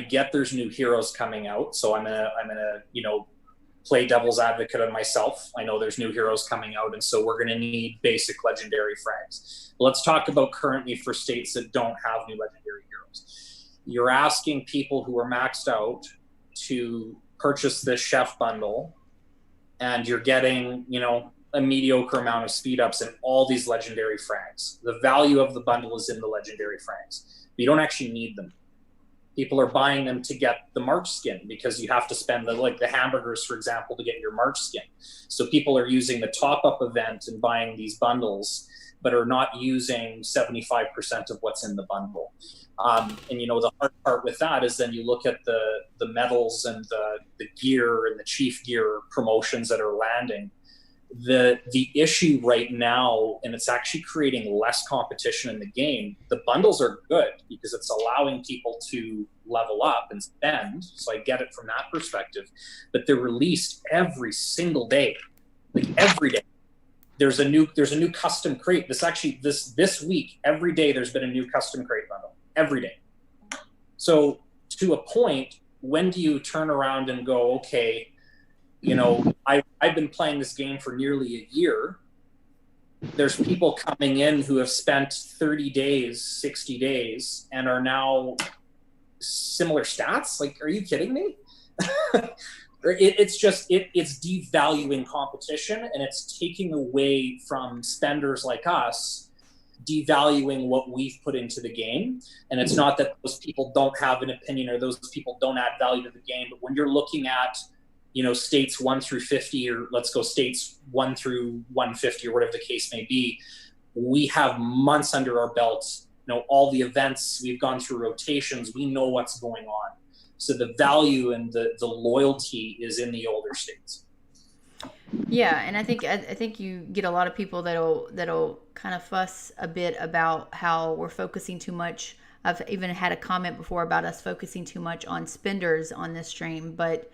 get there's new heroes coming out, so I'm gonna play devil's advocate on myself. I know there's new heroes coming out, and so we're gonna need basic legendary frags. Let's talk about currently for states that don't have new legendary heroes. You're asking people who are maxed out to purchase this chef bundle, and you're getting, a mediocre amount of speed ups and all these legendary frags. The value of the bundle is in the legendary frags. You don't actually need them. People are buying them to get the March skin because you have to spend the hamburgers, for example, to get your March skin. So people are using the top up event and buying these bundles, but are not using 75% of what's in the bundle. And the hard part with that is then you look at the medals and the gear and the chief gear promotions that are landing. The issue right now, and it's actually creating less competition in the game, the bundles are good because it's allowing people to level up and spend, so I get it from that perspective, but they're released every single day, like every day. There's a new custom crate. This week, every day there's been a new custom crate bundle, every day. So to a point, when do you turn around and go, okay, I've been playing this game for nearly a year. There's people coming in who have spent 30 days, 60 days, and are now similar stats. Like, are you kidding me? It's devaluing competition, and it's taking away from spenders like us, devaluing what we've put into the game. And it's not that those people don't have an opinion or those people don't add value to the game, but when you're looking at states 1 through 50, or let's go states 1 through 150, or whatever the case may be, we have months under our belts, all the events, we've gone through rotations, we know what's going on. So the value and the loyalty is in the older states. Yeah, and I think you get a lot of people that'll kind of fuss a bit about how we're focusing too much. I've even had a comment before about us focusing too much on spenders on this stream, but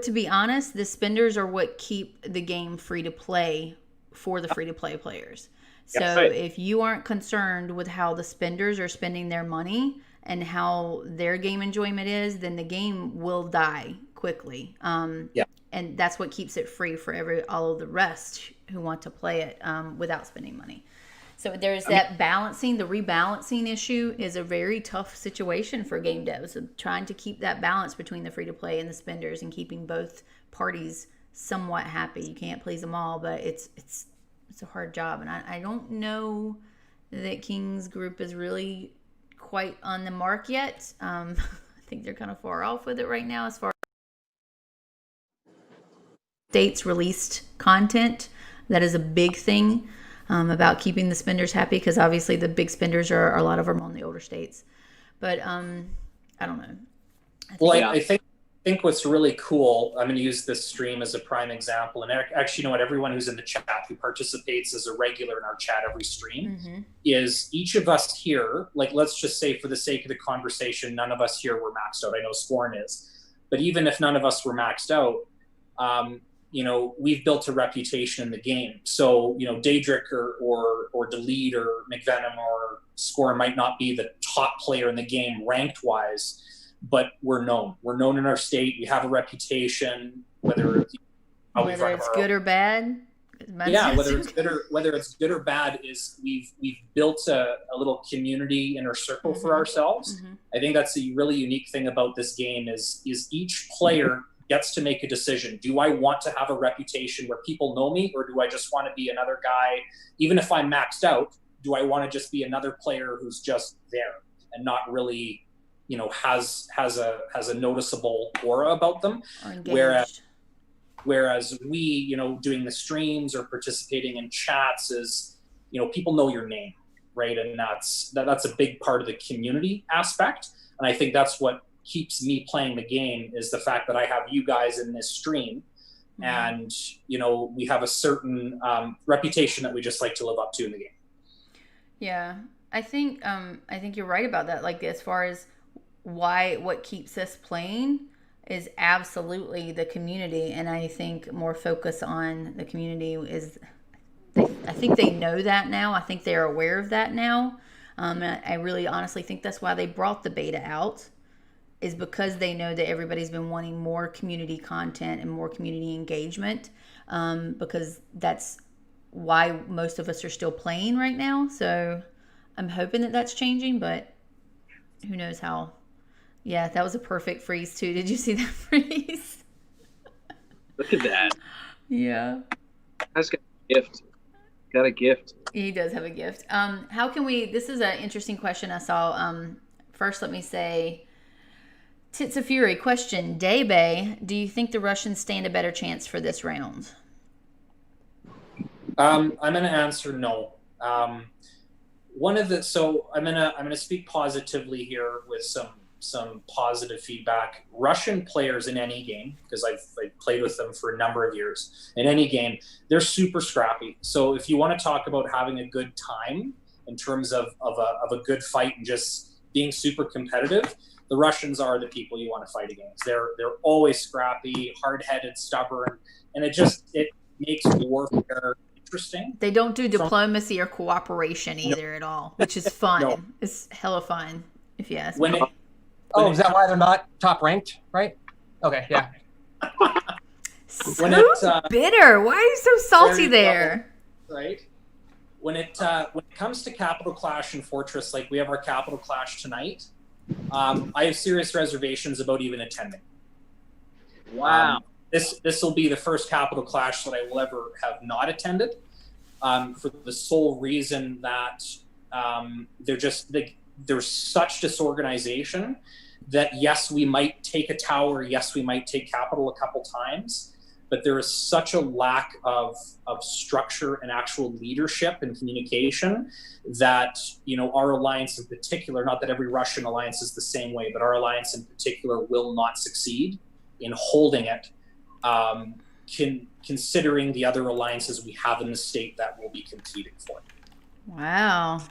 to be honest, the spenders are what keep the game free to play for the free to play players. So if you aren't concerned with how the spenders are spending their money and how their game enjoyment is, then the game will die quickly. And that's what keeps it free for all of the rest who want to play it without spending money. So there's that balancing. The rebalancing issue is a very tough situation for game devs, of trying to keep that balance between the free to play and the spenders, and keeping both parties somewhat happy. You can't please them all, but it's a hard job. And I don't know that King's group is really quite on the mark yet. I think they're kind of far off with it right now as far as states released content. That is a big thing. About keeping the spenders happy, because obviously the big spenders are a lot of them on the older states. But I don't know. I think what's really cool, I'm going to use this stream as a prime example, and actually, everyone who's in the chat who participates as a regular in our chat every stream, is each of us here, like, let's just say for the sake of the conversation, none of us here were maxed out. I know Scorn is, but even if none of us were maxed out, we've built a reputation in the game. So, Daedric or Delete or McVenom or Score might not be the top player in the game ranked wise, but we're known. We're known in our state. We have a reputation, whether it's good or bad. Yeah, whether it's good or bad, is we've built a little community inner circle for ourselves. I think that's the really unique thing about this game is each player gets to make a decision. Do I want to have a reputation where people know me, or do I just want to be another guy? Even if I'm maxed out, do I want to just be another player who's just there and not really, has a noticeable aura about them? Whereas we, doing the streams or participating in chats is, people know your name. right? And that's a big part of the community aspect. And I think that's what keeps me playing the game, is the fact that I have you guys in this stream, and we have a certain reputation that we just like to live up to in the game. Yeah, I think you're right about that. Like, as far as what keeps us playing is absolutely the community, and I think more focus on the community is. I think they know that now. I think they're aware of that now. I really honestly think that's why they brought the beta out, is because they know that everybody's been wanting more community content and more community engagement, because that's why most of us are still playing right now. So I'm hoping that that's changing, but who knows how. Yeah, that was a perfect freeze too. Did you see that freeze? Look at that. Yeah. That's got a gift. Got a gift. He does have a gift. How can we, this is an interesting question I saw. First, let me say, Tits of Fury question. Daybay, do you think the Russians stand a better chance for this round? I'm going to answer no. I'm going to speak positively here with some positive feedback. Russian players in any game, because I've played with them for a number of years, in any game, they're super scrappy. So if you want to talk about having a good time in terms of a good fight and just being super competitive, the Russians are the people you want to fight against. They're always scrappy, hard-headed, stubborn, and it makes warfare interesting. They don't do diplomacy or cooperation either at all, which is fun. No. It's hella fun, if you ask me. Is that why they're not top ranked, right? Okay, yeah. So bitter. Why are you so salty there? Right. When it comes to Capital Clash and Fortress, like we have our Capital Clash tonight, I have serious reservations about even attending. Wow. This will be the first Capital Clash that I will ever have not attended, for the sole reason that there's such disorganization that yes, we might take a tower, yes, we might take capital a couple times, but there is such a lack of structure and actual leadership and communication that, our alliance in particular, not that every Russian alliance is the same way, but our alliance in particular will not succeed in holding it, considering the other alliances we have in the state that will be competing for it. Wow.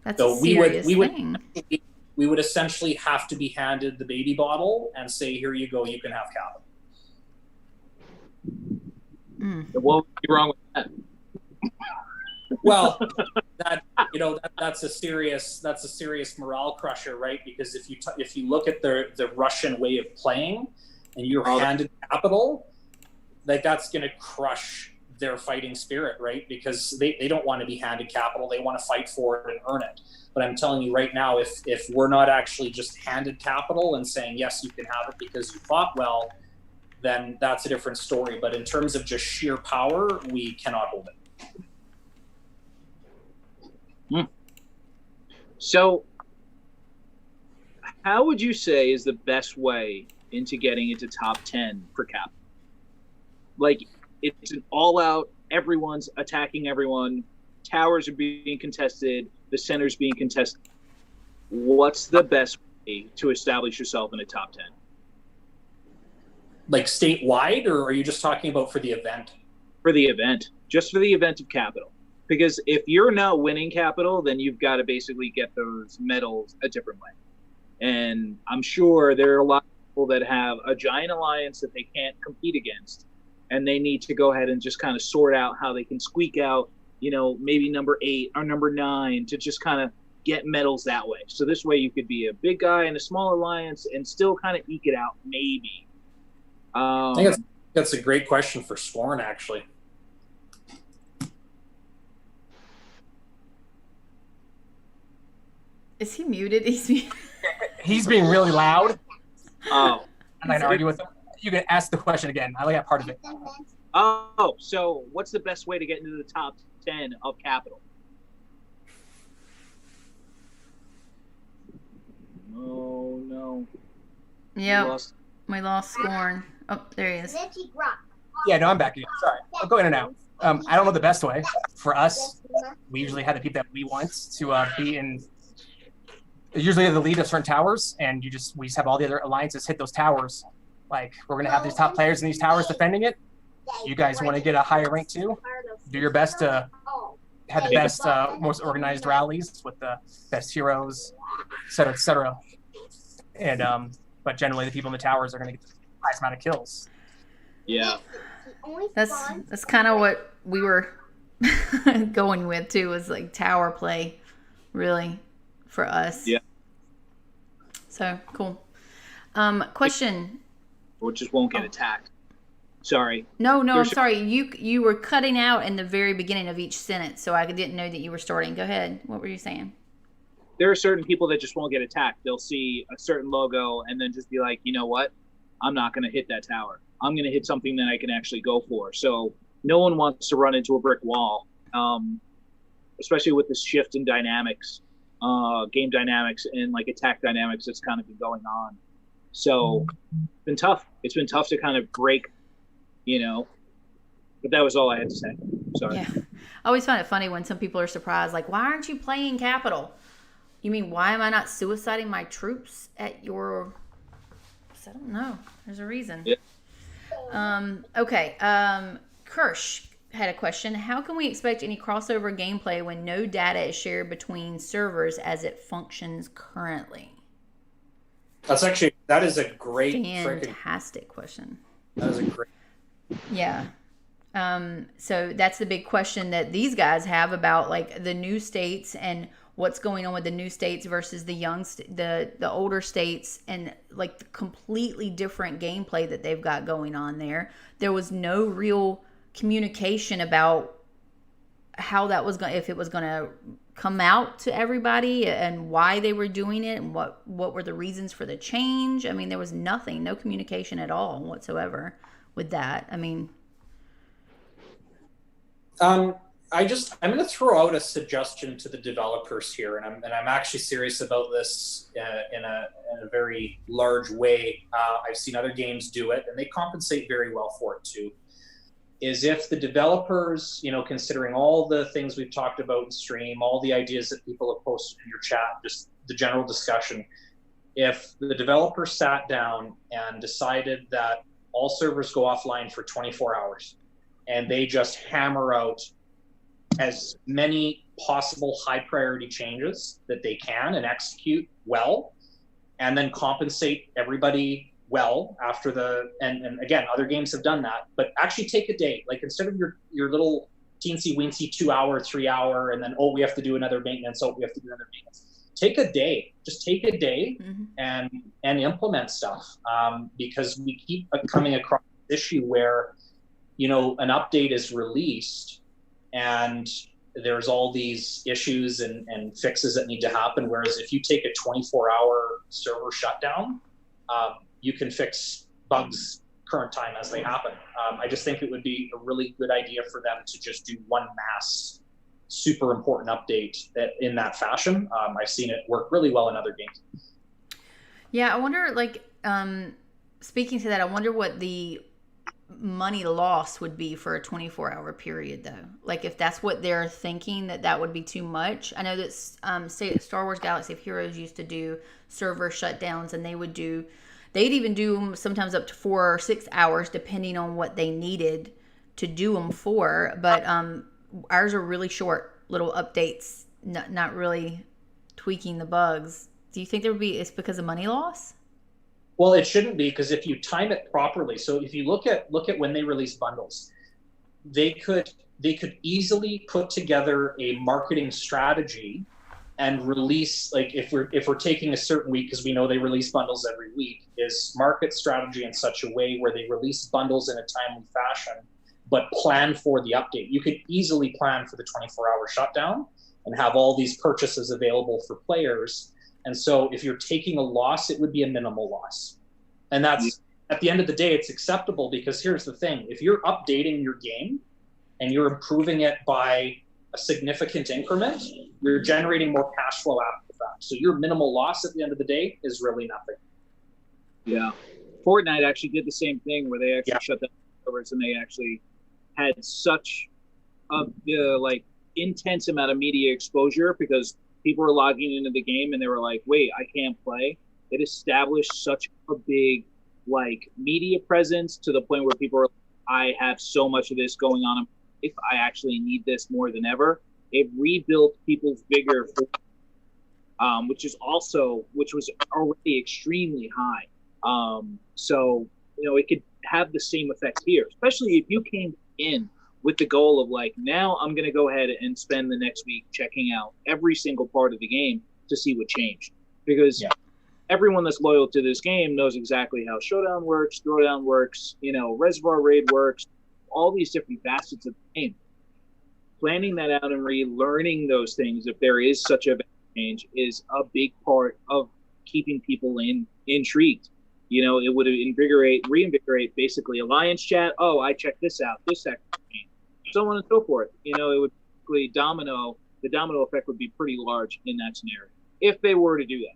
That's So a serious thing. We would essentially have to be handed the baby bottle and say, here you go, you can have capital. What would be wrong with that? Well, that's a serious morale crusher, right? Because if you look at the Russian way of playing and you're handed capital, that's going to crush their fighting spirit, right? Because they don't want to be handed capital. They want to fight for it and earn it. But I'm telling you right now, if we're not actually just handed capital and saying, yes, you can have it because you fought well, then that's a different story. But in terms of just sheer power, we cannot hold it. So how would you say is the best way into getting into top 10 for capital? Like, it's an all-out, everyone's attacking everyone, towers are being contested, the center's being contested. What's the best way to establish yourself in a top 10? Like statewide, or are you just talking about for the event? For the event. Just for the event of capital. Because if you're not winning capital, then you've got to basically get those medals a different way. And I'm sure there are a lot of people that have a giant alliance that they can't compete against, and they need to go ahead and just kind of sort out how they can squeak out, maybe number 8 or number 9 to just kind of get medals that way. So this way you could be a big guy in a small alliance and still kind of eke it out, maybe. I think that's a great question for Sworn, actually. Is he muted? He's being really loud. Oh. I'm not going to argue with him. You can ask the question again. I like that part of it. Oh, so what's the best way to get into the top 10 of capital? Oh, no. Yep. We lost Scorn. Oh, there he is. Yeah, no, I'm back again. Sorry. I'll go in and out. I don't know the best way for us. we usually have the people that we want to be in. Usually the lead of certain towers, and we just have all the other alliances hit those towers. Like, we're gonna have these top players in these towers defending it. You guys want to get a higher rank too? Do your best to have the best, most organized rallies with the best heroes, et cetera, et cetera. And but generally, the people in the towers are gonna get the highest amount of kills. Yeah, That's kind of what we were going with too, was like tower play, really, for us. Yeah. So cool. Question. or just won't get attacked. Sorry. No, I'm sorry. You were cutting out in the very beginning of each sentence, so I didn't know that you were starting. Go ahead. What were you saying? There are certain people that just won't get attacked. They'll see a certain logo and then just be like, you know what? I'm not going to hit that tower. I'm going to hit something that I can actually go for. So no one wants to run into a brick wall, especially with this shift in dynamics, game dynamics and like attack dynamics that's kind of been going on. So it's been tough. It's been tough to kind of break, but that was all I had to say. Sorry. Yeah. I always find it funny when some people are surprised, like, why aren't you playing Capital? You mean, why am I not suiciding my troops at your... I don't know. There's a reason. Yeah. Okay. Kirsch had a question. How can we expect any crossover gameplay when no data is shared between servers as it functions currently? That is a great fantastic question. That is a great. Yeah. So that's the big question that these guys have about like the new states and what's going on with the new states versus the older states, and like the completely different gameplay that they've got going on there. There was no real communication about how that was going, if it was going to come out to everybody and why they were doing it and what were the reasons for the change. I mean, there was nothing, no communication at all whatsoever with that. I mean, I'm going to throw out a suggestion to the developers here, and I'm actually serious about this in a very large way. I've seen other games do it, and they compensate very well for it too. Is if the developers, considering all the things we've talked about in stream, all the ideas that people have posted in your chat, just the general discussion, if the developers sat down and decided that all servers go offline for 24 hours, and they just hammer out as many possible high priority changes that they can and execute well, and then compensate everybody well after and again, other games have done that, but actually take a day, like instead of your little teensy weensy 2 hour, 3 hour, and then, we have to do another maintenance. Take a day, mm-hmm. and implement stuff. Because we keep coming across this issue where, an update is released and there's all these issues and fixes that need to happen. Whereas if you take a 24-hour server shutdown, you can fix bugs current time as they happen. I just think it would be a really good idea for them to just do one mass, super important update in that fashion. I've seen it work really well in other games. Yeah, I wonder, speaking to that, I wonder what the money loss would be for a 24-hour period, though. Like, if that's what they're thinking, that would be too much. I know that Star Wars Galaxy of Heroes used to do server shutdowns, and they'd even do them sometimes up to 4 or 6 hours, depending on what they needed to do them for. But ours are really short, little updates, not really tweaking the bugs. Do you think it's because of money loss? Well, it shouldn't be, because if you time it properly, so if you look at when they release bundles, they could easily put together a marketing strategy and release, like if we're taking a certain week, because we know they release bundles every week, is market strategy in such a way where they release bundles in a timely fashion, but plan for the update. You could easily plan for the 24-hour shutdown and have all these purchases available for players. And so if you're taking a loss, it would be a minimal loss. And that's, at the end of the day, it's acceptable, because here's the thing. If you're updating your game and you're improving it by a significant increment, you're generating more cash flow after the fact. So your minimal loss at the end of the day is really nothing. Yeah. Fortnite actually did the same thing, where they actually shut down servers, and they actually had such intense amount of media exposure because people were logging into the game and they were like, wait, I can't play. It established such a big like media presence to the point where people are, I have so much of this going on. If I actually need this more than ever, it rebuilt people's vigor, which was already extremely high. So, you know, it could have the same effect here, especially if you came in with the goal of like, now I'm going to go ahead and spend the next week checking out every single part of the game to see what changed. Because everyone that's loyal to this game knows exactly how Showdown works, Throwdown works, you know, Reservoir Raid works, all these different facets of the game. Planning that out and relearning those things, if there is such a change, is a big part of keeping people intrigued. You know, it would reinvigorate basically Alliance chat. Oh, I checked this out, this section, so on and so forth. You know, it would basically the domino effect would be pretty large in that scenario if they were to do that.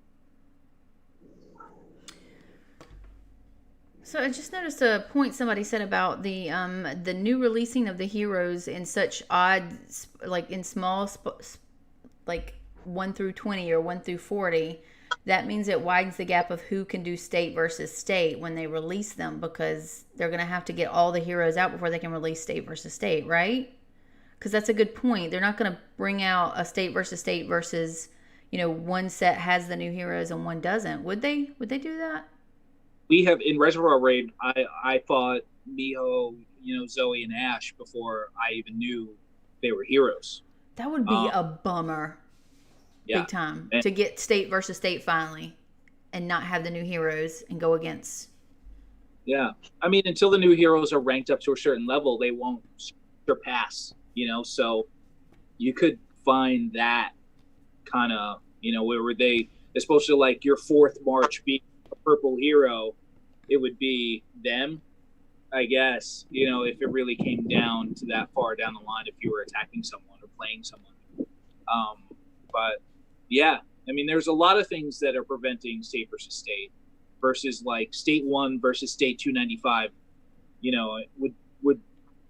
So I just noticed a point somebody said about the new releasing of the heroes in such odd, like in small, like 1 through 20 or 1 through 40. That means it widens the gap of who can do state versus state when they release them, because they're going to have to get all the heroes out before they can release state versus state, right? Because that's a good point. They're not going to bring out a state versus, you know, one set has the new heroes and one doesn't. Would they do that? We have in Reservoir Raid, I fought Miho, you know, Zoe and Ash before I even knew they were heroes. That would be a bummer. Big time. To get state versus state finally and not have the new heroes and go against. Yeah. I mean, until the new heroes are ranked up to a certain level, they won't surpass, you know, so you could find that kind of, you know, where they're supposed to, like, your fourth March be a purple hero, it would be them, I guess, you know, if it really came down to that far down the line, if you were attacking someone or playing someone. But yeah, I mean, there's a lot of things that are preventing state versus like state 1 versus state 295. You know, it would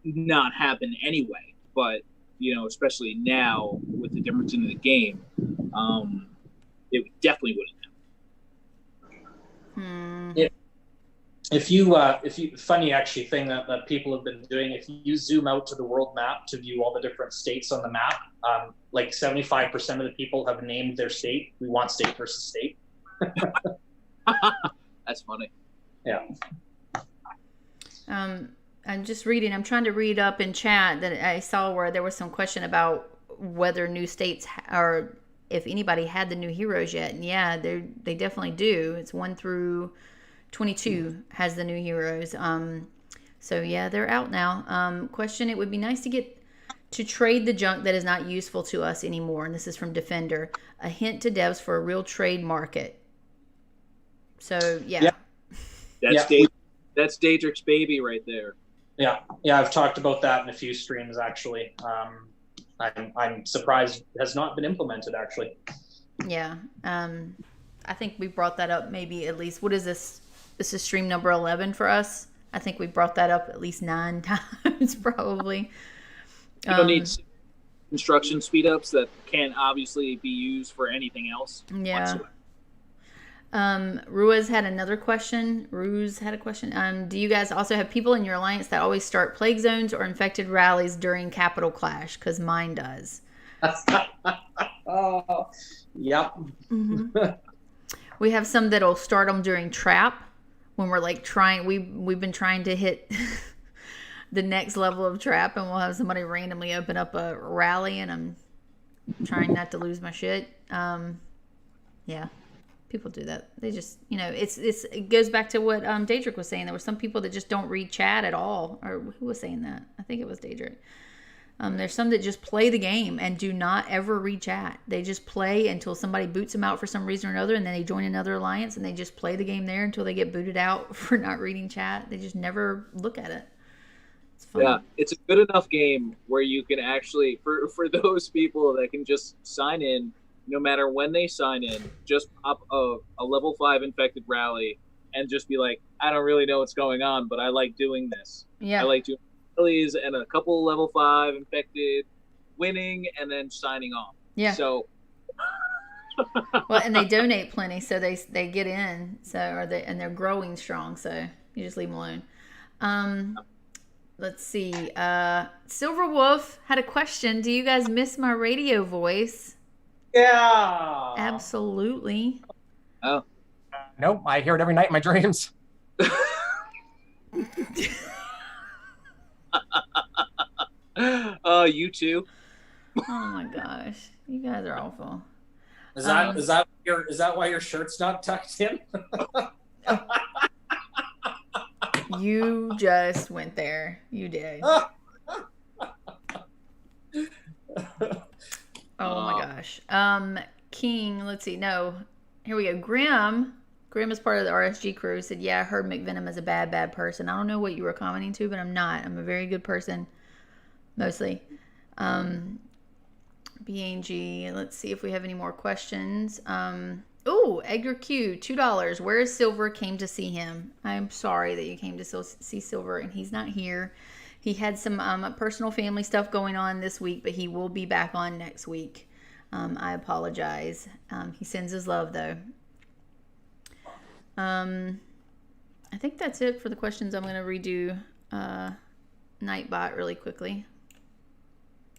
not happen anyway. But, you know, especially now with the difference in the game, it definitely wouldn't happen. Yeah. If you funny actually thing that people have been doing, if you zoom out to the world map to view all the different states on the map, like 75% of the people have named their state. We want state versus state. That's funny. Yeah. I'm just reading. I'm trying to read up in chat that I saw where there was some question about whether new states or if anybody had the new heroes yet. And yeah, they definitely do. It's 1 through 22 has the new heroes. So yeah, they're out now. Question: it would be nice to trade the junk that is not useful to us anymore. And this is from Defender. A hint to devs for a real trade market. So yeah. That's Daedric's baby right there. Yeah, I've talked about that in a few streams actually. I'm surprised it has not been implemented actually. Yeah, I think we brought that up maybe at least. What is this? This is stream number 11 for us. I think we brought that up at least 9 times probably. You don't need construction speed ups that can't obviously be used for anything else. Yeah. Ruiz had another question. Do you guys also have people in your alliance that always start plague zones or infected rallies during Capital Clash? Because mine does. Oh, yep. Mm-hmm. We have some that'll start them during Trap when we're like trying. We've been trying to hit the next level of Trap, and we'll have somebody randomly open up a rally, and I'm trying not to lose my shit. Yeah. People do that. They just, you know, it goes back to what Daedric was saying. There were some people that just don't read chat at all. Or who was saying that? I think it was Daedric. There's some that just play the game and do not ever read chat. They just play until somebody boots them out for some reason or another, and then they join another alliance and they just play the game there until they get booted out for not reading chat. They just never look at it. It's fun. Yeah, it's a good enough game where you can actually, for those people that can just sign in, no matter when they sign in, just pop a level 5 infected rally and just be like, I don't really know what's going on, but I like doing this. Yeah. I like doing rallies and a couple level 5 infected winning and then signing off. Yeah. So. Well, and they donate plenty, so they get in. So and they're growing strong. So you just leave them alone. Let's see. Silver Wolf had a question. Do you guys miss my radio voice? Yeah. Absolutely. Oh. Nope, I hear it every night in my dreams. You too. Oh my gosh, you guys are awful. Is that why your shirt's not tucked in? You just went there. You did. Oh my gosh. King, let's see. No. Here we go. Grim is part of the RSG crew. Said, yeah, I heard McVenom is a bad person. I don't know what you were commenting to, but I'm not. I'm a very good person. Mostly. BNG. Let's see if we have any more questions. Edgar Q, $2. Where is Silver? Came to see him. I'm sorry that you came to see Silver and he's not here. He had some personal family stuff going on this week, but he will be back on next week. I apologize. He sends his love, though. I think that's it for the questions. I'm going to redo Nightbot really quickly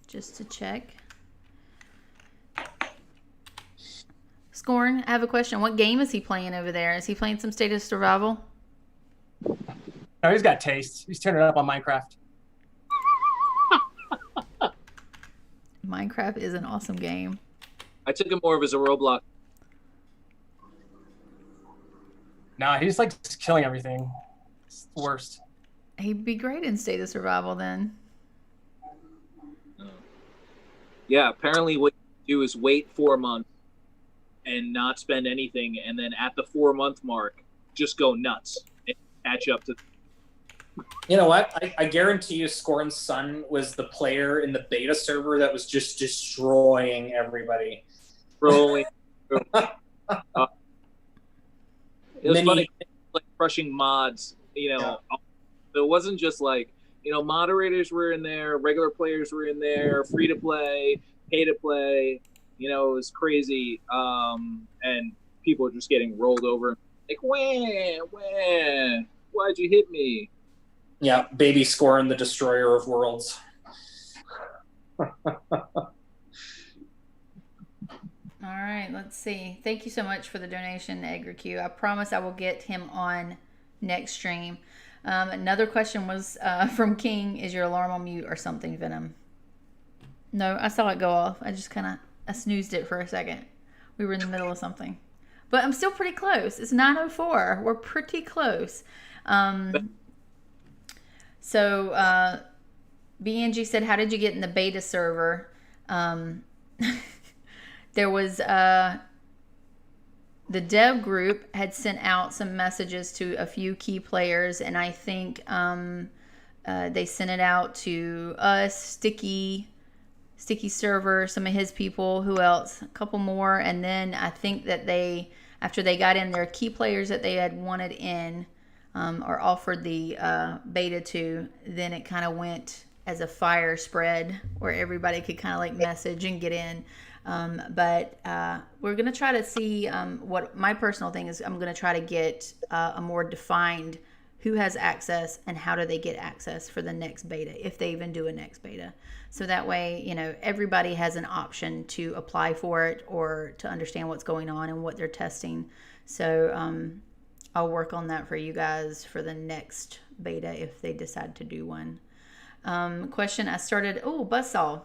just to check. Scorn, I have a question. What game is he playing over there? Is he playing some State of Survival? No, he's got taste. He's turning it up on Minecraft. Minecraft is an awesome game. I took him more of as a Roblox. Nah, he's like just killing everything. It's the worst. He'd be great in State of Survival then. Yeah, apparently what you do is wait 4 months and not spend anything, and then at the 4-month mark, just go nuts and catch up to. You know what? I guarantee you Scorn's son was the player in the beta server that was just destroying everybody. Rolling. It was funny, like crushing mods, It wasn't just like, moderators were in there, regular players were in there, free to play, pay to play, it was crazy. And people were just getting rolled over. Like, wham, why'd you hit me? Yeah, baby Scorn, the destroyer of worlds. All right, let's see. Thank you so much for the donation, Edgar Q. I promise I will get him on next stream. Another question was from King, is your alarm on mute or something, Venom? No, I saw it go off. I just I snoozed it for a second. We were in the middle of something. But I'm still pretty close. It's 9:04. We're pretty close. So BNG said, how did you get in the beta server? There was the dev group had sent out some messages to a few key players, and I think they sent it out to us, Sticky Server, some of his people, who else? A couple more, and then I think that after they got in, their key players that they had wanted in or offered the beta to, then it kind of went as a fire spread where everybody could kind of like message and get in. But we're going to try to see what my personal thing is. I'm going to try to get a more defined who has access and how do they get access for the next beta, if they even do a next beta. So that way, everybody has an option to apply for it or to understand what's going on and what they're testing. So I'll work on that for you guys for the next beta if they decide to do one. Question I started, Buzzsaw.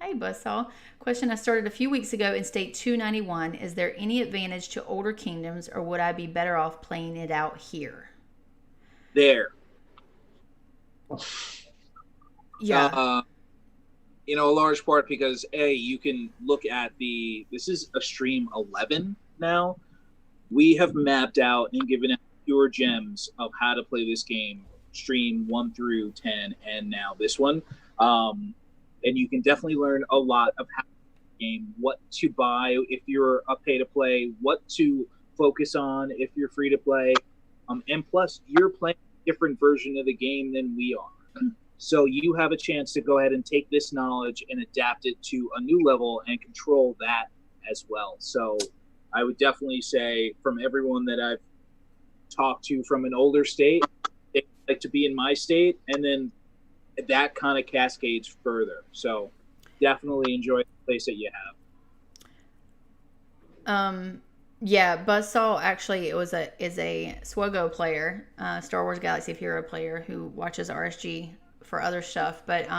Hey, Buzzsaw. Question I started a few weeks ago in State 291. Is there any advantage to older kingdoms, or would I be better off playing it out here? There. Yeah. A large part because, you can look at this is a stream 11 now. We have mapped out and given out pure gems of how to play this game, stream 1 through 10, and now this one. And you can definitely learn a lot of how to play the game, what to buy if you're a pay to play, what to focus on if you're free to play. And plus, you're playing a different version of the game than we are. So you have a chance to go ahead and take this knowledge and adapt it to a new level and control that as well. So I would definitely say, from everyone that I've talked to from an older state, they like to be in my state, and then that kind of cascades further. So definitely enjoy the place that you have. Yeah, Buzzsaw actually is a Swogo player, Star Wars Galaxy of Hero player who watches RSG for other stuff. But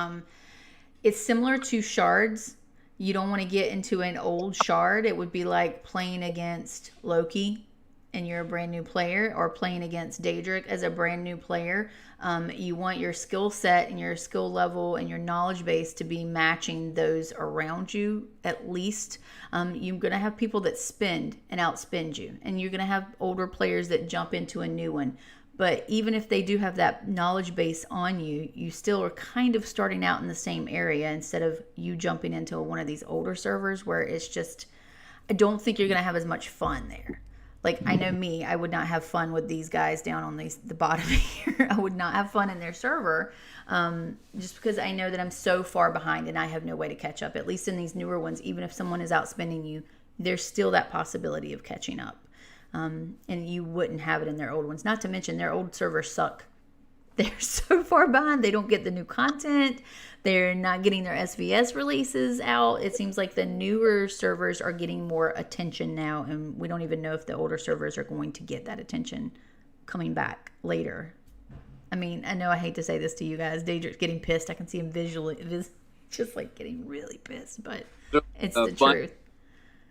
it's similar to shards. You don't want to get into an old shard. It would be like playing against Loki and you're a brand new player, or playing against Daedric as a brand new player. You want your skill set and your skill level and your knowledge base to be matching those around you at least. You're going to have people that spend and outspend you, and you're going to have older players that jump into a new one. But even if they do have that knowledge base on you, you still are kind of starting out in the same area instead of you jumping into one of these older servers where it's just, I don't think you're going to have as much fun there. Like, I know me, I would not have fun with these guys down on the bottom here. I would not have fun in their server, just because I know that I'm so far behind and I have no way to catch up. At least in these newer ones, even if someone is outspending you, there's still that possibility of catching up. And you wouldn't have it in their old ones. Not to mention their old servers suck. They're so far behind. They don't get the new content. They're not getting their SVS releases out. It seems like the newer servers are getting more attention now, and we don't even know if the older servers are going to get that attention coming back later. I mean, I know I hate to say this to you guys. Daedric's getting pissed. I can see him visually, just like getting really pissed, but it's the truth.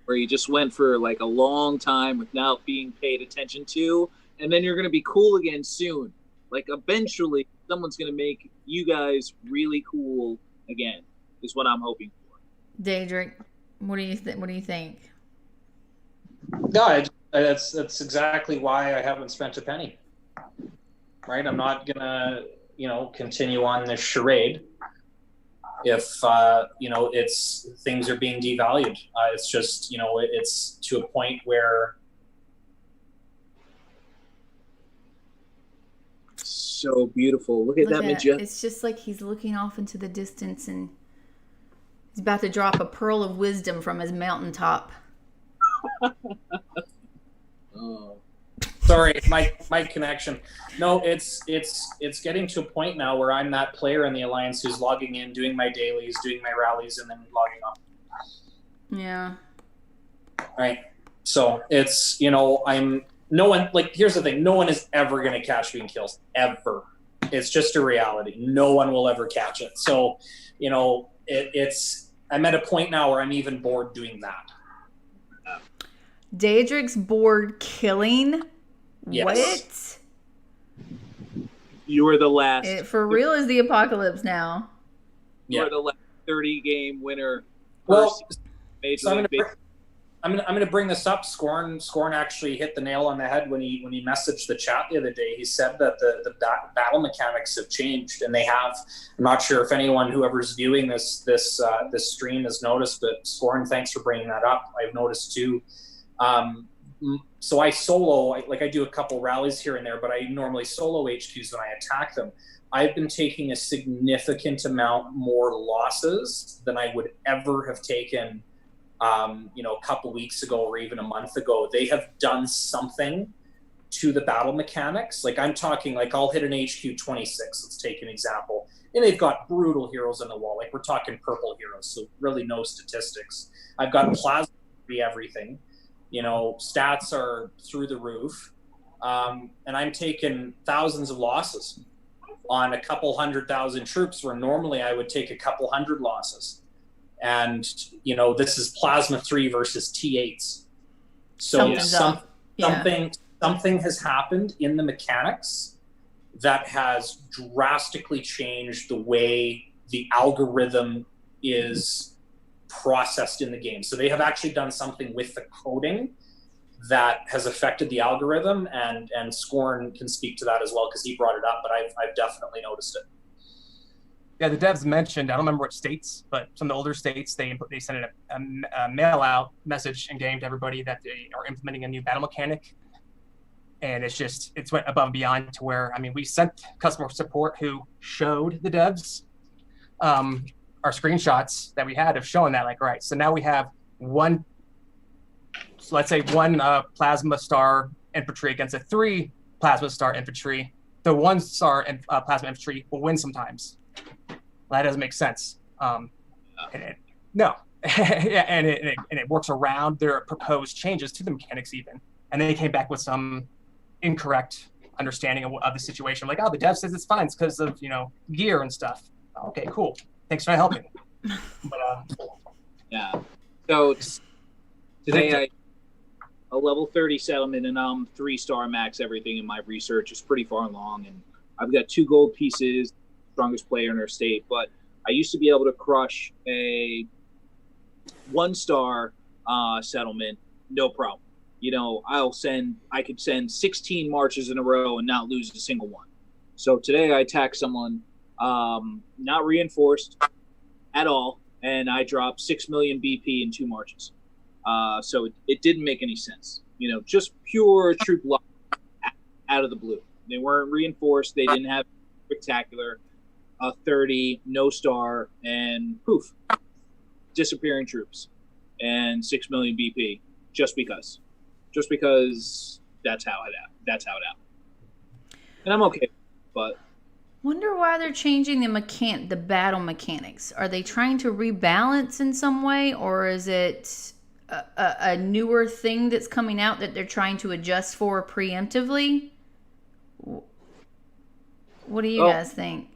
Where you just went for like a long time without being paid attention to, and then you're going to be cool again soon. Like, eventually, someone's going to make you guys really cool again, is what I'm hoping for. Daedric, what do you think? No, that's exactly why I haven't spent a penny. Right? I'm not going to, continue on this charade if, it's things are being devalued. It's just, it's to a point where So beautiful. Look at that majestic. It's just like he's looking off into the distance and he's about to drop a pearl of wisdom from his mountaintop. Oh. Sorry, my connection. No, it's getting to a point now where I'm that player in the Alliance who's logging in, doing my dailies, doing my rallies, and then logging off. Yeah. Right. So it's, no one, here's the thing, no one is ever going to catch me in kills, ever. It's just a reality. No one will ever catch it. So, I'm at a point now where I'm even bored doing that. Daedric's bored killing? Yes. What? You were the last. It for real is the apocalypse now. You were the last 30-game winner. Well, so I'm gonna bring this up. Scorn actually hit the nail on the head when he messaged the chat the other day. He said that the battle mechanics have changed, and they have. I'm not sure if whoever's viewing this stream has noticed, but Scorn, thanks for bringing that up. I've noticed too. So I solo, I do a couple rallies here and there, but I normally solo HQs when I attack them. I've been taking a significant amount more losses than I would ever have taken a couple weeks ago or even a month ago. They have done something to the battle mechanics. I'm talking, I'll hit an HQ 26, let's take an example, and they've got brutal heroes on the wall. We're talking purple heroes, so really no statistics. I've got plasma everything. Stats are through the roof. And I'm taking thousands of losses on a couple 100,000 troops where normally I would take a couple 100 losses. And, this is Plasma 3 versus T8s. So something has happened in the mechanics that has drastically changed the way the algorithm is processed in the game. So they have actually done something with the coding that has affected the algorithm, and Scorn can speak to that as well because he brought it up, but I've definitely noticed it. Yeah, the devs mentioned, I don't remember what states, but some of the older states, they sent a mail out message in game to everybody that they are implementing a new battle mechanic. And it's went above and beyond to where, I mean, we sent customer support who showed the devs our screenshots that we had of showing that, like, all right, so now we have one plasma star infantry against a 3 plasma star infantry. The 1 star plasma infantry will win sometimes. Well, that doesn't make sense. No. and it works around their proposed changes to the mechanics even. And they came back with some incorrect understanding of the situation. Like, oh, the dev says it's fine. It's because of, gear and stuff. Okay, cool. Thanks for helping. But, yeah. So today a level 30 settlement, and I'm 3-star max everything in my research is pretty far along, and I've got 2 gold pieces, strongest player in our state. But I used to be able to crush a 1-star settlement, no problem. I could send 16 marches in a row and not lose a single one. So today I attacked someone not reinforced at all, and I dropped 6 million BP in 2 marches. So it didn't make any sense. Just pure troop luck out of the blue. They weren't reinforced. They didn't have spectacular 30, no star, and poof, disappearing troops and 6 million BP just because that's how it happened. And I'm okay, but wonder why they're changing the battle mechanics. Are they trying to rebalance in some way, or is it a newer thing that's coming out that they're trying to adjust for preemptively? What do you guys think?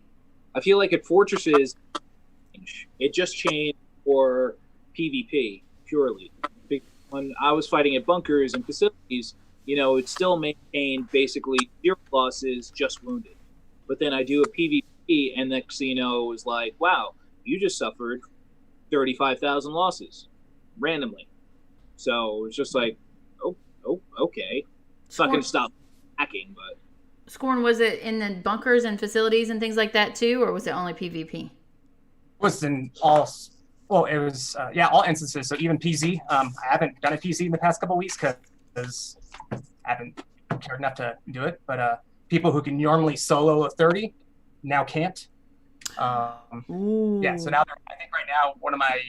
I feel like at Fortresses, it just changed for PvP purely. When I was fighting at bunkers and facilities, it still maintained basically 0 losses, just wounded. But then I do a PvP, and next thing you know, it was like, wow, you just suffered 35,000 losses randomly. So it's just like, oh, okay. It's not going to stop hacking, but. Scorn, was it in the bunkers and facilities and things like that too, or was it only PvP? it was in all instances. So even PZ, I haven't done a PZ in the past couple of weeks because I haven't cared enough to do it. But people who can normally solo a 30 now can't. So now I think right now one of my,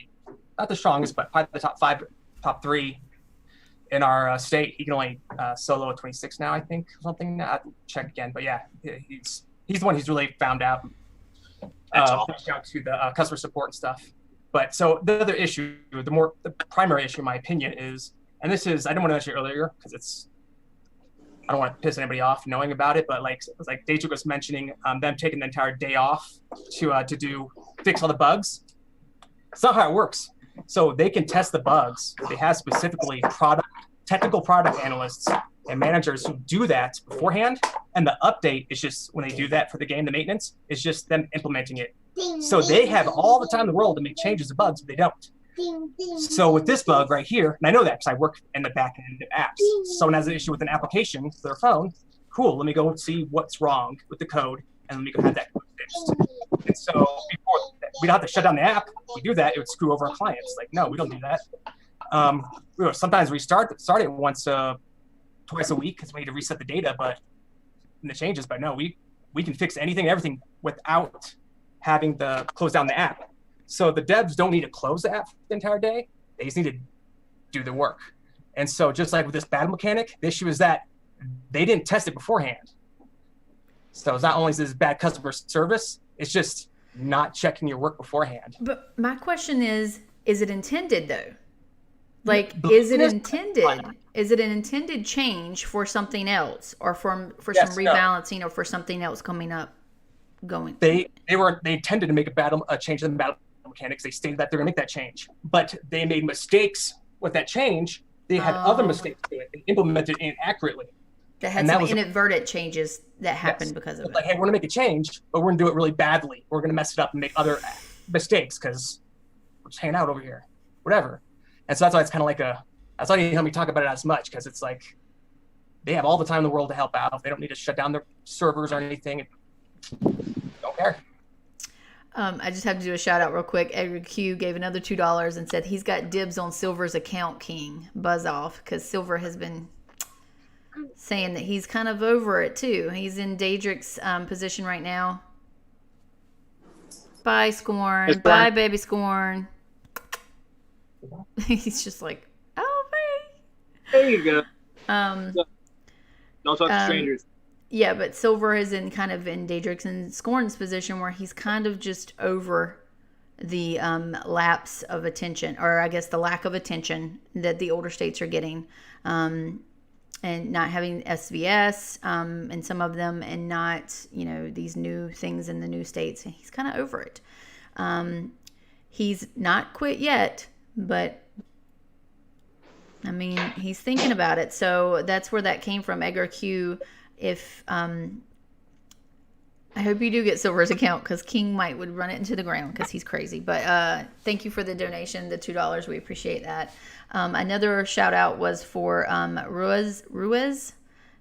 not the strongest, but probably the top 3 in our state, he can only solo a 26 now, I think, something. I have to check again, but yeah, he's the one who's really found out. Reached out to the customer support and stuff. But so the other issue, the primary issue, in my opinion, is, and this is, I didn't want to mention it earlier because I don't want to piss anybody off knowing about it, but it was like Daedric was mentioning them taking the entire day off to fix all the bugs. It's not how it works. So they can test the bugs. They have specifically technical product analysts and managers who do that beforehand. And the update is just, when they do that for the game, the maintenance, is just them implementing it. So they have all the time in the world to make changes to bugs, but they don't. So with this bug right here, and I know that because I work in the back end of apps. Someone has an issue with an application for their phone. Cool, let me go see what's wrong with the code, and let me go have that code fixed. And so before we don't have to shut down the app. If we do that, it would screw over our clients. Like, no, we don't do that. Sometimes we start it twice a week because we need to reset the data, and the changes. But no, we can fix anything and everything without having to close down the app. So the devs don't need to close the app the entire day. They just need to do the work. And so just like with this battle mechanic, the issue is that they didn't test it beforehand. So it's not only is this bad customer service, it's just not checking your work beforehand. But my question is it intended though? Like, is it intended? Is it an intended change for something else, or for some rebalancing, or for something else coming up? They intended to make a change in the battle mechanics. They stated that they're going to make that change, but they made mistakes with that change. They had other mistakes to it and implemented it inaccurately. That had some inadvertent changes that happened because of it. Like, hey, we're going to make a change, but we're going to do it really badly. We're going to mess it up and make other mistakes because we're just hanging out over here, whatever. And so that's why it's kind of like that's why you hear me talk about it as much, because it's like they have all the time in the world to help out. They don't need to shut down their servers or anything. Don't care. I just have to do a shout out real quick. Edgar Q gave another $2 and said he's got dibs on Silver's account king. Buzz off, because Silver has been saying that he's kind of over it too. He's in Daedric's position right now. Bye, Scorn. Bye, baby Scorn. He's just like, oh, hey. There you go. Um, Don't talk to strangers. Yeah, but Silver is in Daedric's and Scorn's position where he's kind of just over the lapse of attention, or I guess the lack of attention that the older states are getting, and not having SVS in some of them, and not, these new things in the new states. And he's kind of over it. He's not quit yet, but I mean, he's thinking about it. So that's where that came from. Edgar Q, if I hope you do get Silver's account, because King would run it into the ground because he's crazy. But thank you for the donation, the $2. We appreciate that. Another shout out was for Ruiz.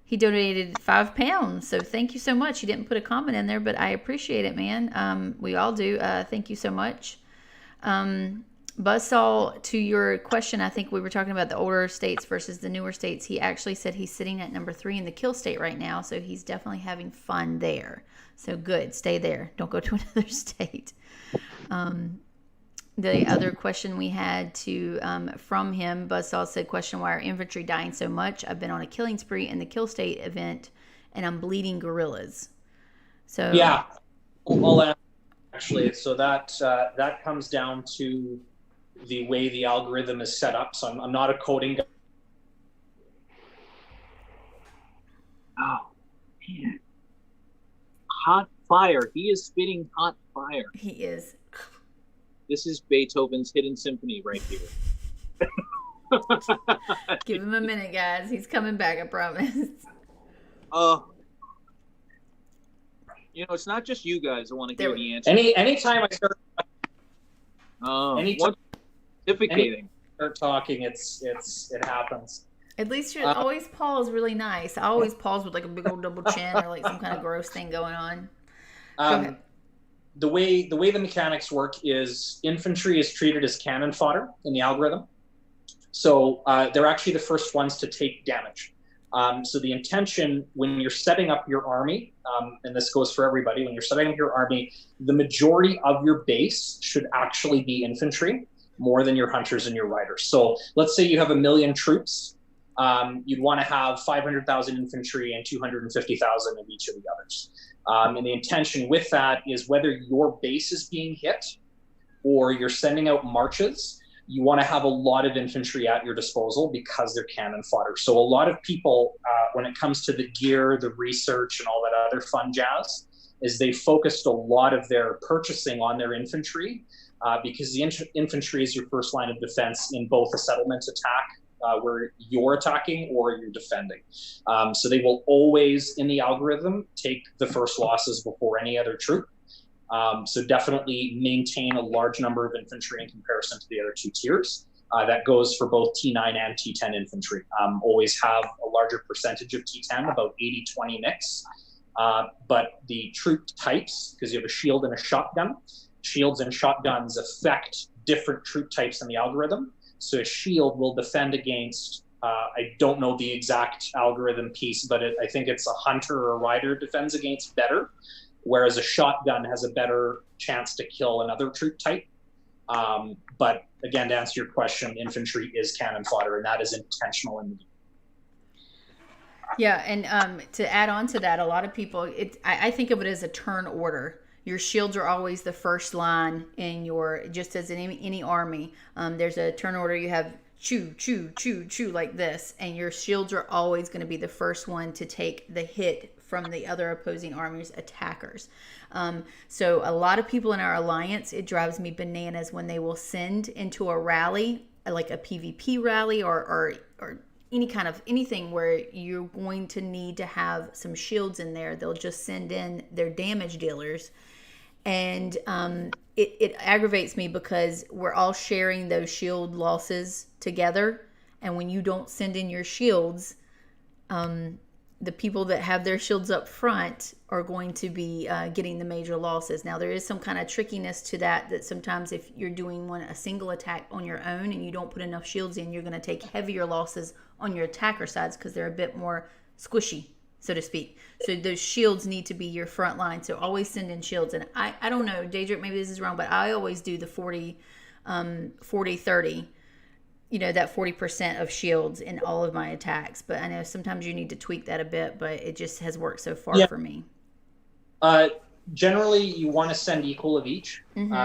He donated £5. So thank you so much. He didn't put a comment in there, but I appreciate it, man. We all do. Thank you so much. Buzzsaw, to your question, I think we were talking about the older states versus the newer states. He actually said he's sitting at number 3 in the kill state right now, so he's definitely having fun there. So good, stay there. Don't go to another state. The other question we had from him, Buzzsaw said, question, why are infantry dying so much? I've been on a killing spree in the kill state event, and I'm bleeding guerrillas. So yeah, I'll answer, actually. So that comes down to the way the algorithm is set up. So I'm not a coding guy. Oh, man. Hot fire. He is spitting hot fire. He is. This is Beethoven's Hidden Symphony right here. Give him a minute, guys. He's coming back, I promise. It's not just you guys that want to hear the answer. Anytime I start talking, it happens. At least you always pause really nice. I always pause with like a big old double chin or like some kind of gross thing going on. Go ahead. The way the mechanics work is infantry is treated as cannon fodder in the algorithm. So they're actually the first ones to take damage. So the intention when you're setting up your army, and this goes for everybody, when you're setting up your army, the majority of your base should actually be infantry more than your hunters and your riders. So let's say you have 1 million troops. You'd want to have 500,000 infantry and 250,000 of each of the others. And the intention with that is whether your base is being hit or you're sending out marches, you want to have a lot of infantry at your disposal because they're cannon fodder. So a lot of people, when it comes to the gear, the research, and all that other fun jazz, is they focused a lot of their purchasing on their infantry because the infantry is your first line of defense in both a settlement attack where you're attacking or you're defending. So they will always, in the algorithm, take the first losses before any other troop. So definitely maintain a large number of infantry in comparison to the other two tiers. That goes for both T9 and T10 infantry. Always have a larger percentage of T10, about 80-20 mix. But the troop types, because you have a shield and a shotgun, shields and shotguns affect different troop types in the algorithm. So a shield will defend against, I don't know the exact algorithm piece, but I think it's a hunter or a rider defends against better, whereas a shotgun has a better chance to kill another troop type. But again, to answer your question, infantry is cannon fodder, and that is intentional in the game. Yeah, and to add on to that, a lot of people, I think of it as a turn order. Your shields are always the first line in your, just as in any army. There's a turn order. You have chew, chew, chew, chew like this, and your shields are always going to be the first one to take the hit from the other opposing army's attackers. So a lot of people in our alliance, it drives me bananas when they will send into a rally, like a PvP rally or any kind of anything where you're going to need to have some shields in there. They'll just send in their damage dealers. And it aggravates me because we're all sharing those shield losses together. And when you don't send in your shields, the people that have their shields up front are going to be getting the major losses. Now, there is some kind of trickiness to that sometimes if you're doing a single attack on your own and you don't put enough shields in, you're going to take heavier losses on your attacker sides because they're a bit more squishy, so to speak. So those shields need to be your front line. So always send in shields. And I don't know, Daedric, maybe this is wrong, but I always do the 40-30. You know, that 40% of shields in all of my attacks. But I know sometimes you need to tweak that a bit, but it just has worked so far for me. Generally, you want to send equal of each.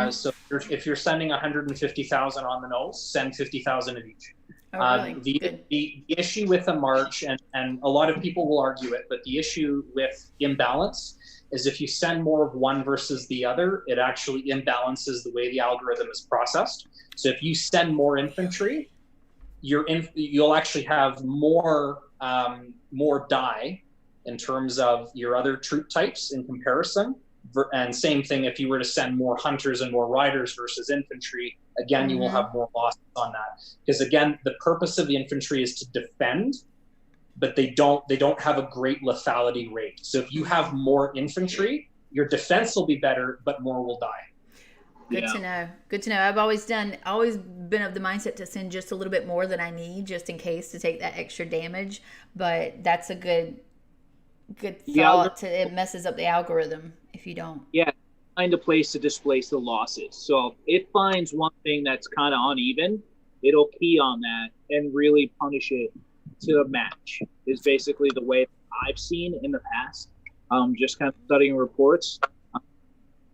So if you're sending 150,000 on the nose, send 50,000 of each. Oh, really? The issue with a march, and a lot of people will argue it, but the issue with imbalance is if you send more of one versus the other, it actually imbalances the way the algorithm is processed. So if you send more infantry, you'll actually have more die in terms of your other troop types in comparison. And same thing if you were to send more hunters and more riders versus infantry, again, you will have more losses on that. Because again, the purpose of the infantry is to defend, but they don't have a great lethality rate. So if you have more infantry, your defense will be better, but more will die. Good to know. Good to know. I've always been of the mindset to send just a little bit more than I need, just in case, to take that extra damage. But that's a good thought. It messes up the algorithm if you don't. Yeah, find a place to displace the losses. So if it finds one thing that's kind of uneven, it'll key on that and really punish it to a match. Is basically the way I've seen in the past. Just kind of studying reports.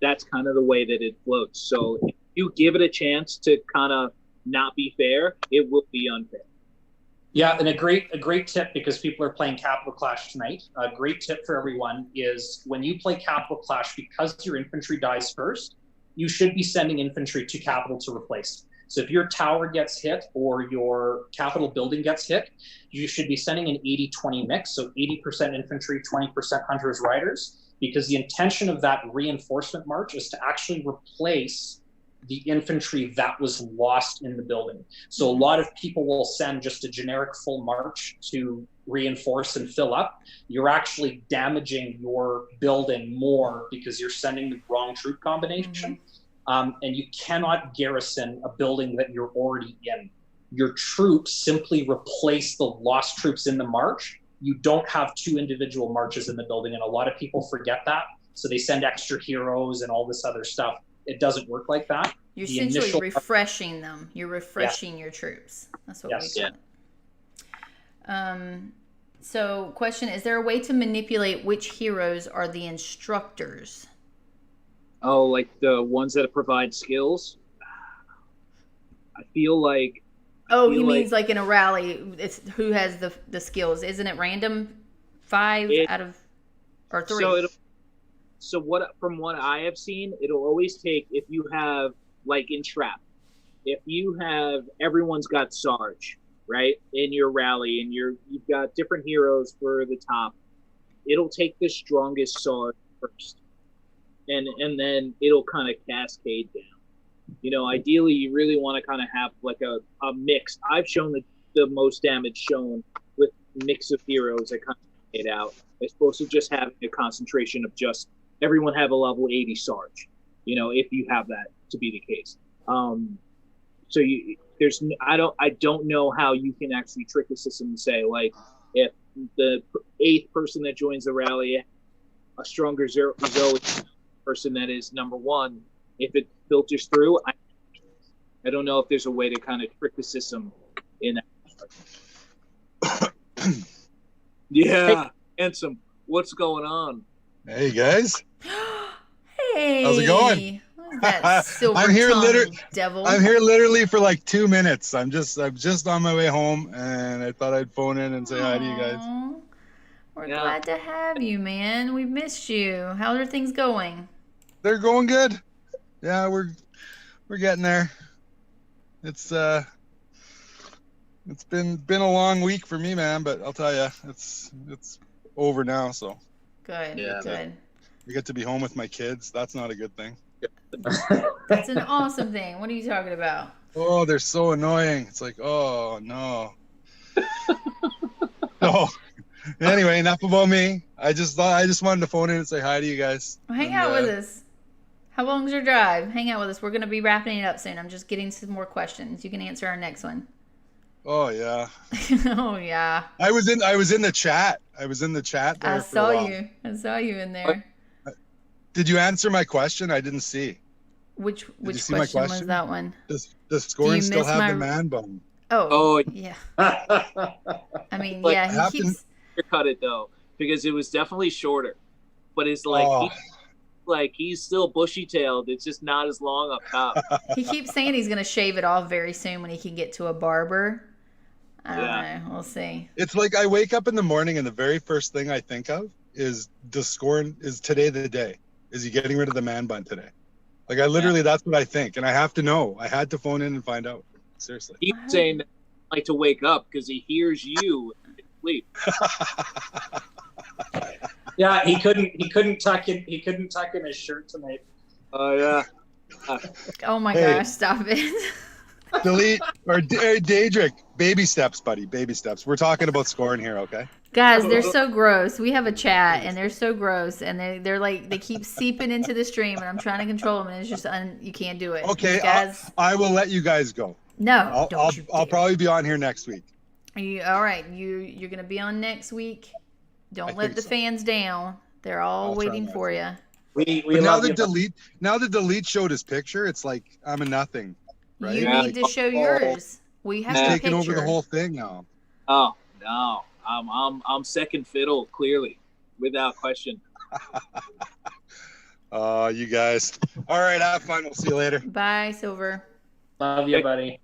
That's kind of the way that it floats. So if you give it a chance to kind of not be fair, it will be unfair. Yeah, and a great tip, because people are playing Capital Clash tonight, a great tip for everyone is when you play Capital Clash, because your infantry dies first, you should be sending infantry to Capital to replace. So if your tower gets hit or your Capital building gets hit, you should be sending an 80-20 mix, so 80% infantry, 20% hunters, riders, because the intention of that reinforcement march is to actually replace the infantry that was lost in the building. So a lot of people will send just a generic full march to reinforce and fill up. You're actually damaging your building more because you're sending the wrong troop combination. And you cannot garrison a building that you're already in. Your troops simply replace the lost troops in the march. You don't have two individual marches in the building, and a lot of people forget that. So they send extra heroes and all this other stuff. It doesn't work like that. You're essentially refreshing them. You're refreshing your troops. That's what we call it. So question, is there a way to manipulate which heroes are the instructors? Oh, like the ones that provide skills? I feel like... Oh, he means like in a rally, it's who has the skills. Isn't it random? 5 out of... Or 3? So from what I have seen, it'll always take, if you have, like in Trap, if you have, everyone's got Sarge, right, in your rally, and you've got different heroes for the top, it'll take the strongest Sarge first, and then it'll kind of cascade down. You know, ideally, you really want to kind of have like a mix. I've shown the most damage shown with mix of heroes that kind of get out, as opposed to just having a concentration of just everyone have a level 80 Sarge, you know, if you have that to be the case. So I don't know how you can actually trick the system to say, like, if the 8th person that joins the rally, a stronger Zoe person that is number 1, if it filters through, I don't know if there's a way to kind of trick the system in that. Yeah, Handsome, what's going on? Hey guys. Hey. How's it going? That silver I'm here devil. I'm here literally for like 2 minutes. I'm just on my way home, and I thought I'd phone in and say hi to you guys. We're glad to have you, man. We've missed you. How are things going? They're going good. Yeah, we're getting there. It's been a long week for me, man, but I'll tell you, it's over now, so. Good. Yeah, good. We get to be home with my kids. That's not a good thing. That's an awesome thing. What are you talking about? Oh, they're so annoying. It's like, oh no. So anyway, enough about me. I just wanted to phone in and say hi to you guys. Well, hang out with us. How long's your drive? Hang out with us. We're going to be wrapping it up soon. I'm just getting some more questions. You can answer our next one. Oh yeah. Oh yeah. I was in the chat. I was in the chat there I for a saw while. you. I saw you in there. Did you answer my question? I didn't see. Which Did you see my question was question? that one? Does Do you Scorn still miss have my the man bun? Oh, Oh, yeah. yeah, I mean, But yeah, I he have to. keeps cut it though, because it was definitely shorter. But it's Oh, like he's still bushy tailed. It's just not as long up top. he keeps saying he's going to shave it off very soon when he can get to a barber. I don't Yeah. know. We'll see. it's like I wake up in the morning and the very first thing I think of is is today the day? Is he getting rid of the man bun today? Like I literally, that's what I think, and I have to know. I had to phone in and find out. Seriously. He's saying that he'd like to wake up because he hears you sleep. he couldn't tuck in his shirt tonight. Oh yeah. Oh my Hey. gosh, stop it. Delete or Daedric, baby steps, buddy, baby steps. We're talking about Scorn here, okay? Guys, they're so gross. We have a chat and they're so gross and they're like they keep seeping into the stream and I'm trying to control them and it's just you can't do it. Okay, These guys. I will let you guys go. No, I'll probably be on here next week. All right, you're gonna be on next week. Don't let the fans down. They're all waiting for you. We But love you. now the delete showed his picture. It's like I'm a nothing, right? You Yeah. need to show yours. We have He's your taking over the picture. whole thing now. Oh no. I'm second fiddle, clearly, without question. You guys. All right, have fun. We'll see you later. Bye, Silver. Love you, buddy.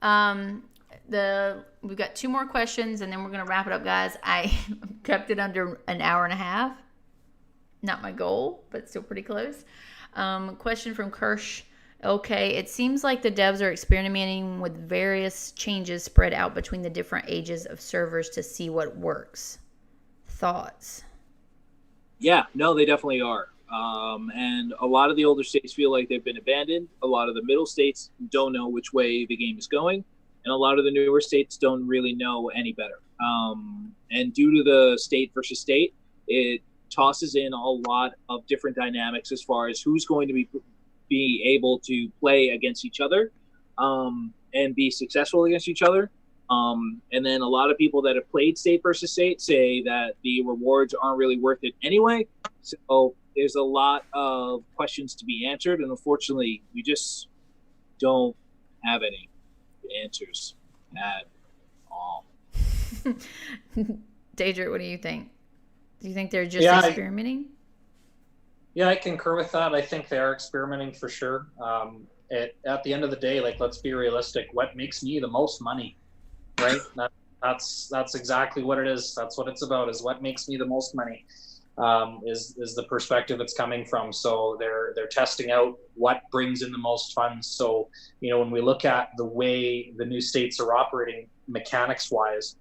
We've got 2 more questions and then we're gonna wrap it up, guys. I kept it under an hour and a half. Not my goal, but still pretty close. Question from Kirsch. Okay, it seems like the devs are experimenting with various changes spread out between the different ages of servers to see what works. Thoughts? Yeah, no, they definitely are. And a lot of the older states feel like they've been abandoned. A lot of the middle states don't know which way the game is going. And a lot of the newer states don't really know any better. And due to the state versus state, it tosses in a lot of different dynamics as far as who's going to be able to play against each other and be successful against each other. And then a lot of people that have played state versus state say that the rewards aren't really worth it anyway. So there's a lot of questions to be answered. And unfortunately, we just don't have any answers at all. Daedra, what do you think? Do you think they're just experimenting? Yeah, I concur with that. I think they are experimenting for sure. At the end of the day, like, let's be realistic. What makes me the most money, right? That's exactly what it is. That's what it's about. Is what makes me the most money. Is the perspective it's coming from. So they're testing out what brings in the most funds. So when we look at the way the new states are operating mechanics wise,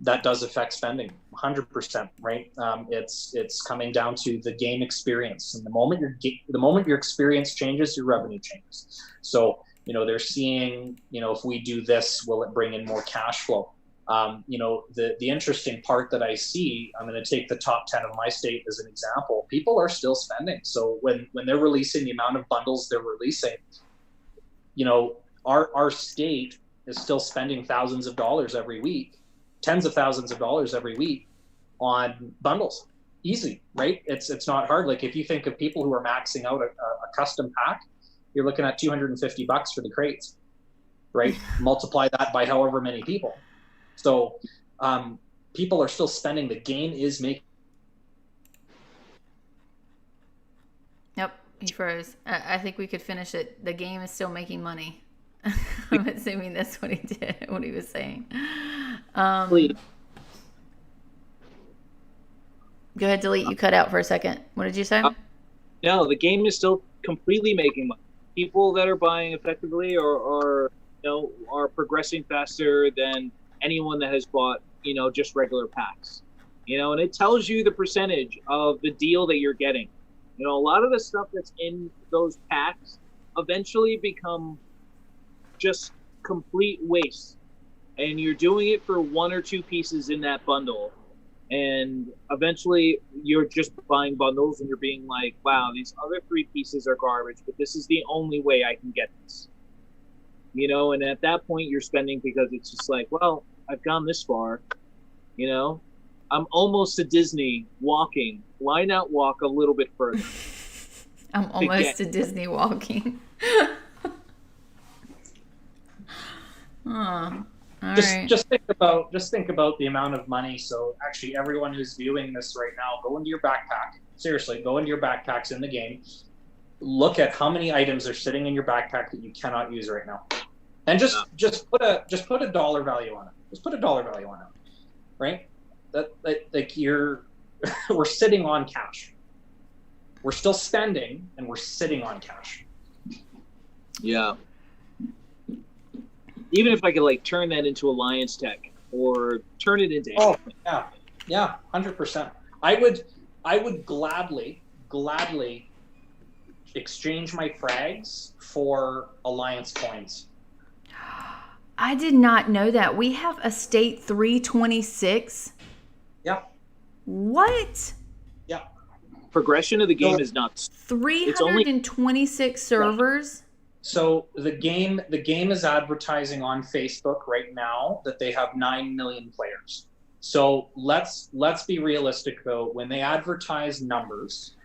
that does affect spending 100%, right? It's coming down to the game experience, and the moment your experience changes, your revenue changes. So they're seeing if we do this, will it bring in more cash flow? The interesting part that I see, I'm going to take the top 10 of my state as an example. People are still spending. So when they're releasing the amount of bundles they're releasing, our state is still spending thousands of dollars every week. Tens of thousands of dollars every week on bundles. Easy, right? It's not hard. Like if you think of people who are maxing out a custom pack, you're looking at $250 for the crates, right? Multiply that by however many people. So people are still spending. The game is making. Yep, he froze. I think we could finish it. The game is still making money. I'm assuming that's what he did, what he was saying. Go ahead, Delete. You cut out for a second. What did you say? No, the game is still completely making money. People that are buying effectively are progressing faster than anyone that has bought, just regular packs. And it tells you the percentage of the deal that you're getting. A lot of the stuff that's in those packs eventually become just complete waste, and you're doing it for 1 or 2 pieces in that bundle, and eventually you're just buying bundles and you're being like, wow, these other 3 pieces are garbage, but this is the only way I can get this. And at that point you're spending because it's just like, well, I've gone this far, you know. I'm almost to Disney walking. Why not walk a little bit further? I'm almost to Disney walking. Oh, Just think about the amount of money. So actually, everyone who's viewing this right now, go into your backpack. Seriously, go into your backpacks in the game. Look at how many items are sitting in your backpack that you cannot use right now, and just put a dollar value on it. Just put a dollar value on it, right? That like we're sitting on cash. We're still spending, and we're sitting on cash. Yeah. Even if I could like turn that into Alliance Tech or turn it into anything. Yeah, 100%. I would gladly exchange my frags for Alliance coins. I did not know that. We have a state 326. Yeah. What? Yeah. Progression of the game is nuts. 326 servers. So the game is advertising on Facebook right now that they have 9 million players. So let's be realistic though. When they advertise numbers,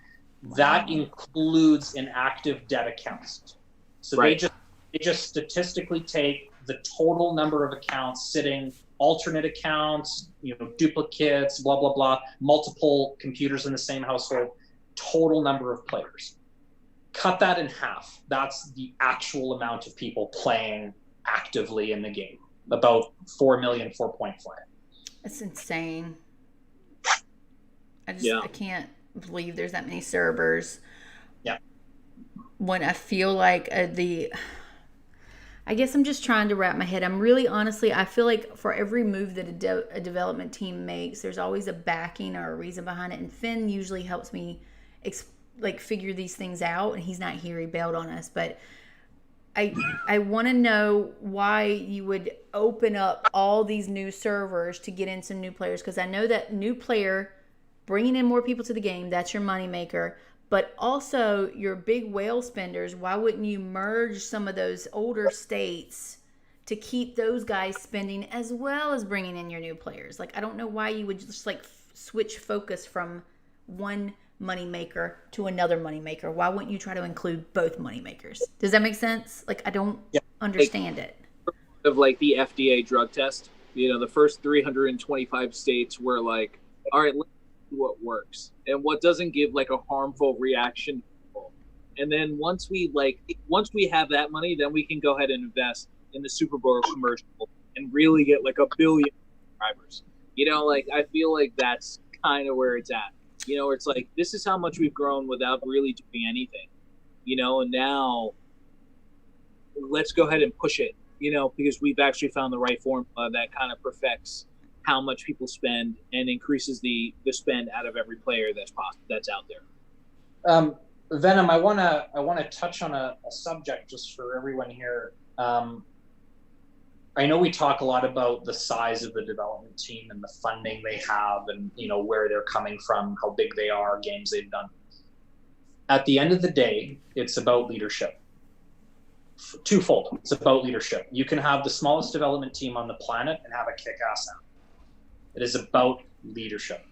that includes inactive dead accounts. So they just statistically take the total number of accounts sitting, alternate accounts, duplicates, blah blah blah, multiple computers in the same household, total number of players. Cut that in half. That's the actual amount of people playing actively in the game. About 4 million, 4.5. That's insane. I can't believe there's that many servers. Yeah. When I feel like I guess I'm just trying to wrap my head. I feel like for every move that a development team makes, there's always a backing or a reason behind it. And Finn usually helps me figure these things out, and he's not here. He bailed on us, but I want to know why you would open up all these new servers to get in some new players, because I know that new player, bringing in more people to the game, that's your moneymaker. But also your big whale spenders, why wouldn't you merge some of those older states to keep those guys spending as well as bringing in your new players? Like, I don't know why you would just switch focus from one moneymaker to another moneymaker. Why wouldn't you try to include both moneymakers? Does that make sense? I don't understand it. Of the FDA drug test, the first 325 states were like, all right, let's see what works and what doesn't give a harmful reaction. And then once we have that money, then we can go ahead and invest in the Super Bowl commercial and really get 1 billion subscribers. I feel like that's kind of where it's at. It's this is how much we've grown without really doing anything, and now let's go ahead and push it, because we've actually found the right formula that kind of perfects how much people spend and increases the spend out of every player that's out there. Venom, I want to touch on a subject just for everyone here. I know we talk a lot about the size of the development team and the funding they have and, where they're coming from, how big they are, games they've done. At the end of the day, it's about leadership. Twofold. It's about leadership. You can have the smallest development team on the planet and have a kick-ass app. It is about leadership.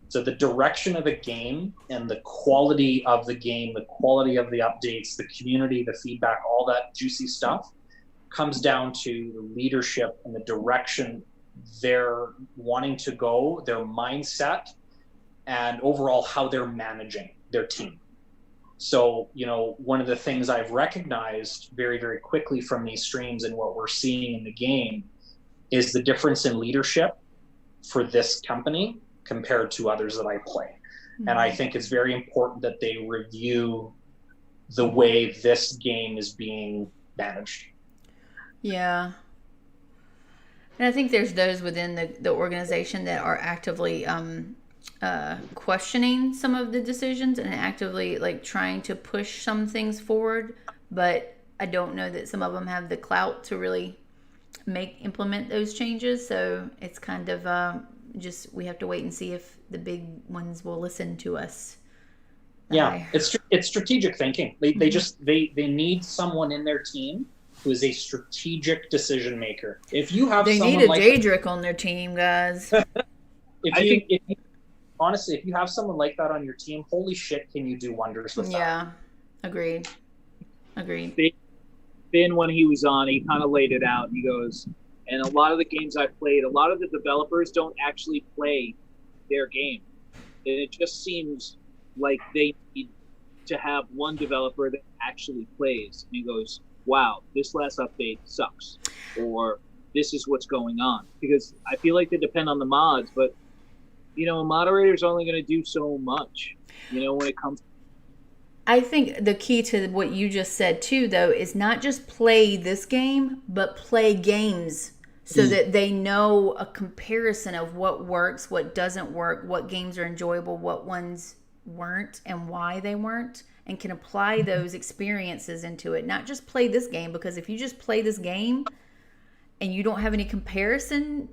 So the direction of a game and the quality of the game, the quality of the updates, the community, the feedback, all that juicy stuff comes down to the leadership and the direction they're wanting to go, their mindset, and overall how they're managing their team. So, one of the things I've recognized very, very quickly from these streams and what we're seeing in the game is the difference in leadership for this company compared to others that I play. Mm-hmm. And I think it's very important that they review the way this game is being managed. Yeah. And I think there's those within the organization that are actively questioning some of the decisions and actively trying to push some things forward. But I don't know that some of them have the clout to really implement those changes. So it's kind of we have to wait and see if the big ones will listen to us. Yeah, it's strategic thinking. They need someone in their team who is a strategic decision maker. If you have they someone need a like Daedric on their team, guys. Honestly, if you have someone like that on your team, holy shit, can you do wonders with that? Yeah, agreed. Finn, when he was on, he kind of laid it out. He goes, and a lot of the games I've played, a lot of the developers don't actually play their game. And it just seems like they need to have one developer that actually plays. And he goes, wow, this last update sucks. Or this is what's going on. Because I feel like they depend on the mods, but, you know, a moderator's only going to do so much, you know, when it comes to I think the key to what you just said too, though, is not just play this game, but play games so that they know a comparison of what works, what doesn't work, what games are enjoyable, what ones weren't, and why they weren't, and can apply those experiences into it. Not just play this game, because if you just play this game and you don't have any comparison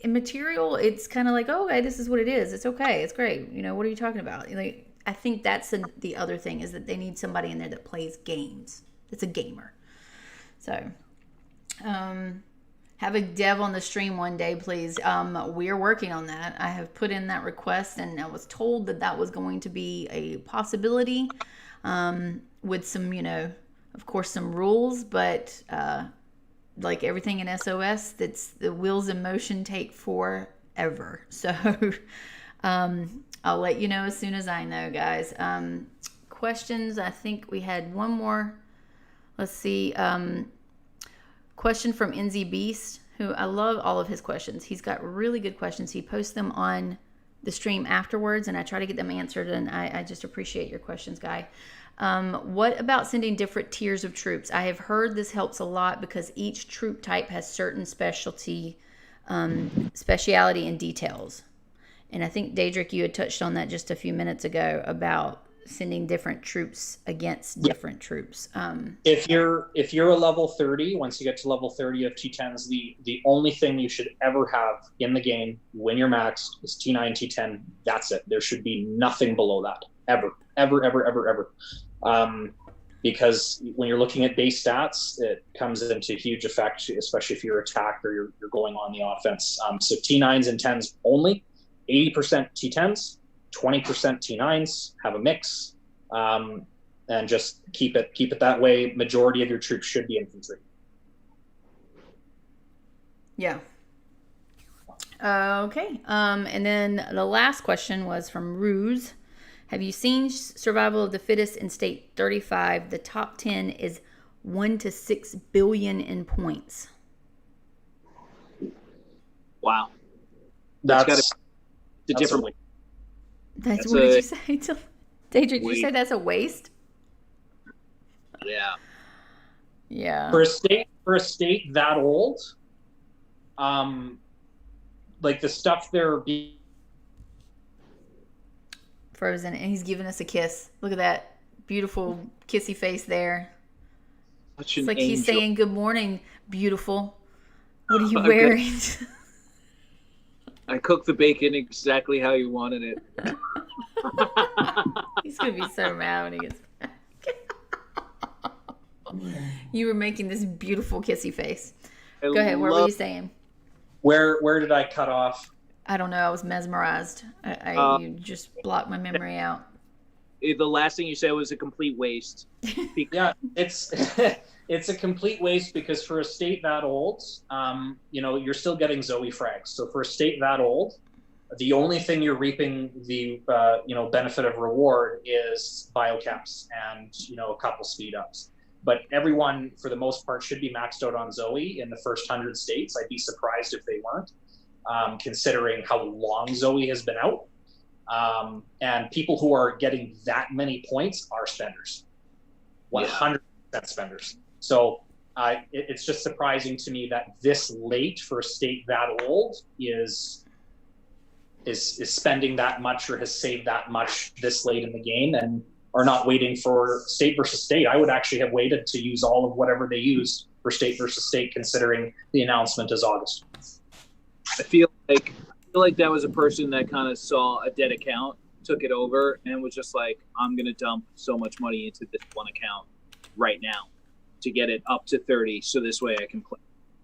in material, it's kind of like, oh, okay, this is what it is. It's okay. It's great. You know, what are you talking about? Like, I think that's the other thing, is that they need somebody in there that plays games. That's a gamer. So, have a dev on the stream one day, please. We're working on that. I have put in that request, and I was told that that was going to be a possibility, with some, you know, of course, some rules, but like everything in SOS, that's the wheels in motion take forever. So, I'll let you know as soon as I know, guys. Questions, I think we had one more. Let's see. Question from NZ Beast, who I love all of his questions. He's got really good questions. He posts them on the stream afterwards, and I try to get them answered, and I just appreciate your questions, Guy. What about sending different tiers of troops? I have heard this helps a lot because each troop type has certain specialty, speciality and details. And I think, Daedric, you had touched on that just a few minutes ago about sending different troops against different troops. If you're a level 30, once you get to level 30 of T10s, the only thing you should ever have in the game when you're maxed is T9, T10. That's it. There should be nothing below that. Ever. Because when you're looking at base stats, it comes into huge effect, especially if you're attacked or you're going on the offense. So T9s and 10s only. 80% T10s, 20% T9s, have a mix, and just keep it that way. Majority of your troops should be infantry. Yeah. Okay. And then the last question was from Ruse. Have you seen Survival of the Fittest in State 35? The top 10 is 1 to 6 billion in points. wow. That's The different. That's what did you say? Daedric, did you say that's a waste? Yeah. Yeah. For a state that old, like the stuff they're Frozen, and he's giving us a kiss. Look at that beautiful kissy face there. Such It's an like he's angel. saying, "Good morning, beautiful. What are you wearing?" I cooked the bacon exactly how you wanted it. He's gonna be so mad when he gets back. You were making this beautiful kissy face. Go ahead. What were you saying? Where did I cut off? I don't know. I was mesmerized. You just blocked my memory out. The last thing you said was a complete waste. Yeah, it's it's a complete waste because for a state that old, you're still getting Zoe frags. So for a state that old, the only thing you're reaping the benefit of reward is biocaps and a couple speed ups. But everyone, for the most part, should be maxed out on Zoe in the first 100 states. I'd be surprised if they weren't, considering how long Zoe has been out. And people who are getting that many points are spenders, 100% spenders. So it's just surprising to me that this late for a state that old is spending that much or has saved that much this late in the game and are not waiting for state versus state. I would actually have waited to use all of whatever they use for state versus state, considering the announcement is August. I feel like that was a person that kind of saw a dead account, took it over, and was just like, I'm going to dump so much money into this one account right now. to get it up to 30, so this way I can play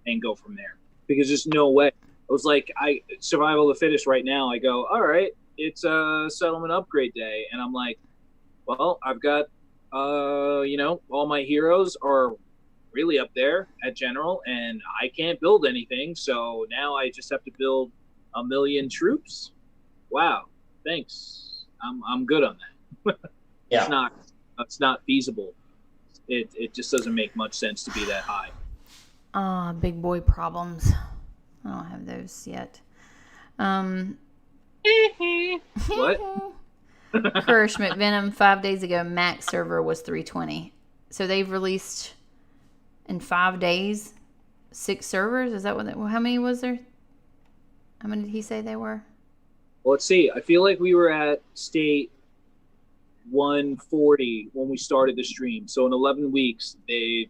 and go from there. Because there's no way. I was like, survival of the fittest right now. I go, all right, it's a settlement upgrade day, and I'm like, well, I've got, all my heroes are really up there at general, and I can't build anything, so now I just have to build 1 million troops. Wow, thanks. I'm good on that. Yeah. It's not feasible. It just doesn't make much sense to be that high. Big boy problems. I don't have those yet. What? Kirsch McVenom, 5 days ago, max server was 320. So they've released in 5 days 6 servers. Is that how many was there? How many did he say they were? Well, let's see. I feel like we were at state 140 when we started the stream. So in 11 weeks, they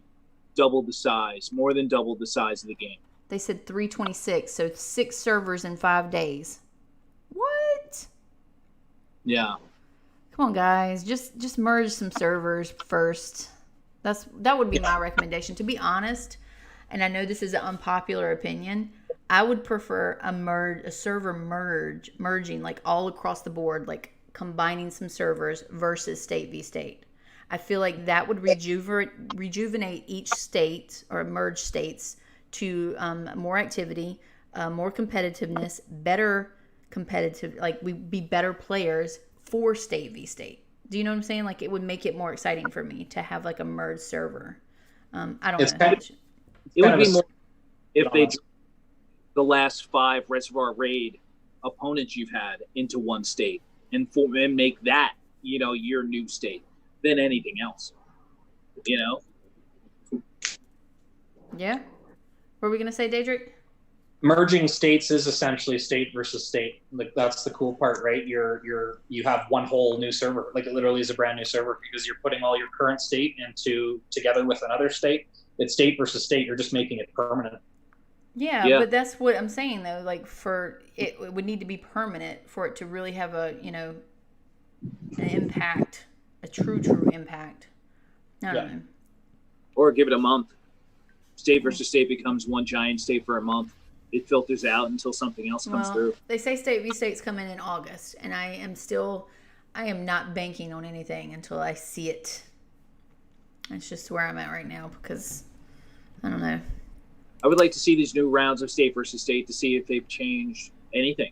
doubled the size, more than doubled the size of the game. They said 326, so 6 servers in 5 days. What? Yeah. Come on, guys. Just merge some servers first. That would be my recommendation. To be honest, and I know this is an unpopular opinion, I would prefer a server merging like all across the board, like combining some servers versus state v state. I feel like that would rejuvenate each state or merge states to more activity, more competitiveness, better competitive, like we'd be better players for state v state. Do you know what I'm saying? Like it would make it more exciting for me to have like a merged server. I don't know. It would be more if they the last 5 Reservoir Raid opponents you've had into one state and make that, your new state than anything else. Yeah. What were we gonna say, Daedric? Merging states is essentially state versus state. Like that's the cool part, right? You have one whole new server. Like it literally is a brand new server because you're putting all your current state together with another state. It's state versus state. You're just making it permanent. Yeah, but that's what I'm saying though. Like it would need to be permanent for it to really have a an impact, a true impact. I don't know. Or give it a month. State versus state becomes one giant state for a month. It filters out until something else comes through. They say state v states come in August, and I am not banking on anything until I see it. That's just where I'm at right now because I don't know. I would like to see these new rounds of state versus state to see if they've changed anything,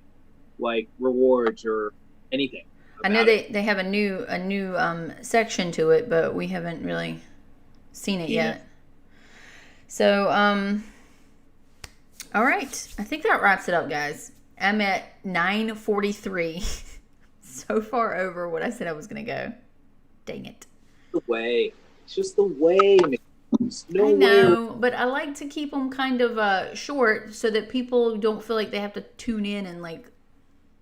like rewards or anything. I know they have a new section to it, but we haven't really seen it yet. So, all right. I think that wraps it up, guys. I'm at 9:43. So far over what I said I was going to go. Dang it. The way. It's just the way. I know, but I like to keep them kind of short so that people don't feel like they have to tune in and like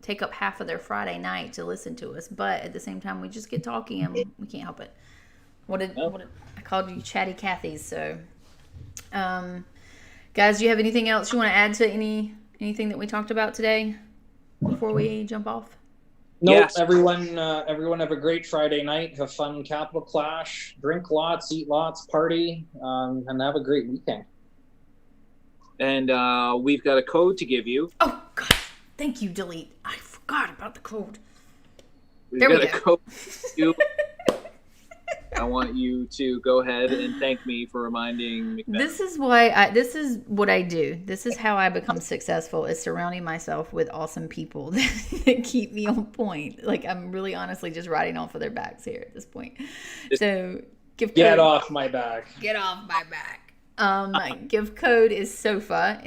take up half of their Friday night to listen to us. But at the same time, we just get talking and we can't help it. What did I called you Chatty Cathy's, so... guys, do you have anything else you want to add to anything that we talked about today before we jump off? Nope. Yes. Everyone have a great Friday night. Have fun Capital Clash. Drink lots, eat lots, party, and have a great weekend. And we've got a code to give you. Oh, God. Thank you, Delete. I forgot about the code. We've got a code to give you. I want you to go ahead and thank me for reminding me. This is what I do. This is how I become successful, is surrounding myself with awesome people that keep me on point. Like I'm really honestly just riding off of their backs here at this point. So get off my back. Get off my back. Give code is SOFA.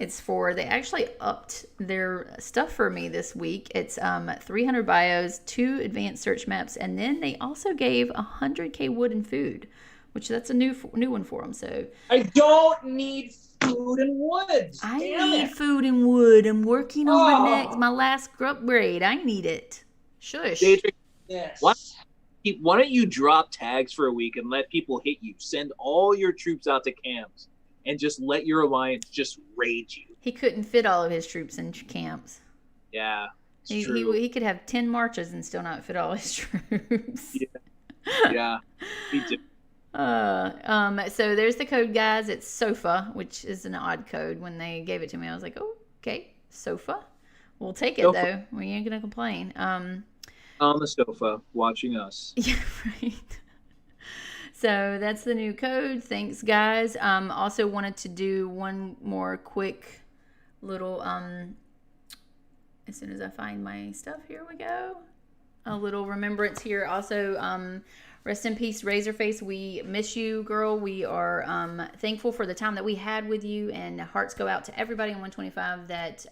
They actually upped their stuff for me this week. It's 300 bios, 2 advanced search maps, and then they also gave 100k wood and food, which that's a new one for them. So I don't need food and wood. I need food and wood. I'm working on my last upgrade. I need it. Shush. Yes. Why don't you drop tags for a week and let people hit you? Send all your troops out to camps and just let your alliance just raid you. He couldn't fit all of his troops in camps. Yeah, he could have 10 marches and still not fit all his troops. Yeah, me too. So there's the code, guys. It's SOFA, which is an odd code. When they gave it to me, I was like, oh, okay, SOFA. We'll take it, though. We ain't going to complain. On the sofa, watching us. Yeah, right. So that's the new code. Thanks, guys. Also wanted to do one more quick little, as soon as I find my stuff, here we go. A little remembrance here. Also, rest in peace, Razorface. We miss you, girl. We are thankful for the time that we had with you, and hearts go out to everybody in 125 that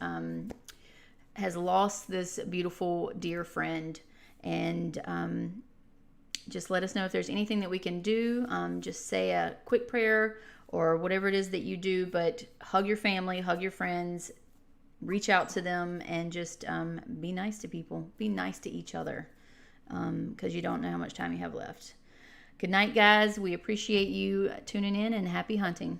has lost this beautiful, dear friend. And just let us know if there's anything that we can do. Just say a quick prayer or whatever it is that you do, but hug your family, hug your friends, reach out to them, and just be nice to people. Be nice to each other, because you don't know how much time you have left. Good night, guys. We appreciate you tuning in, and happy hunting.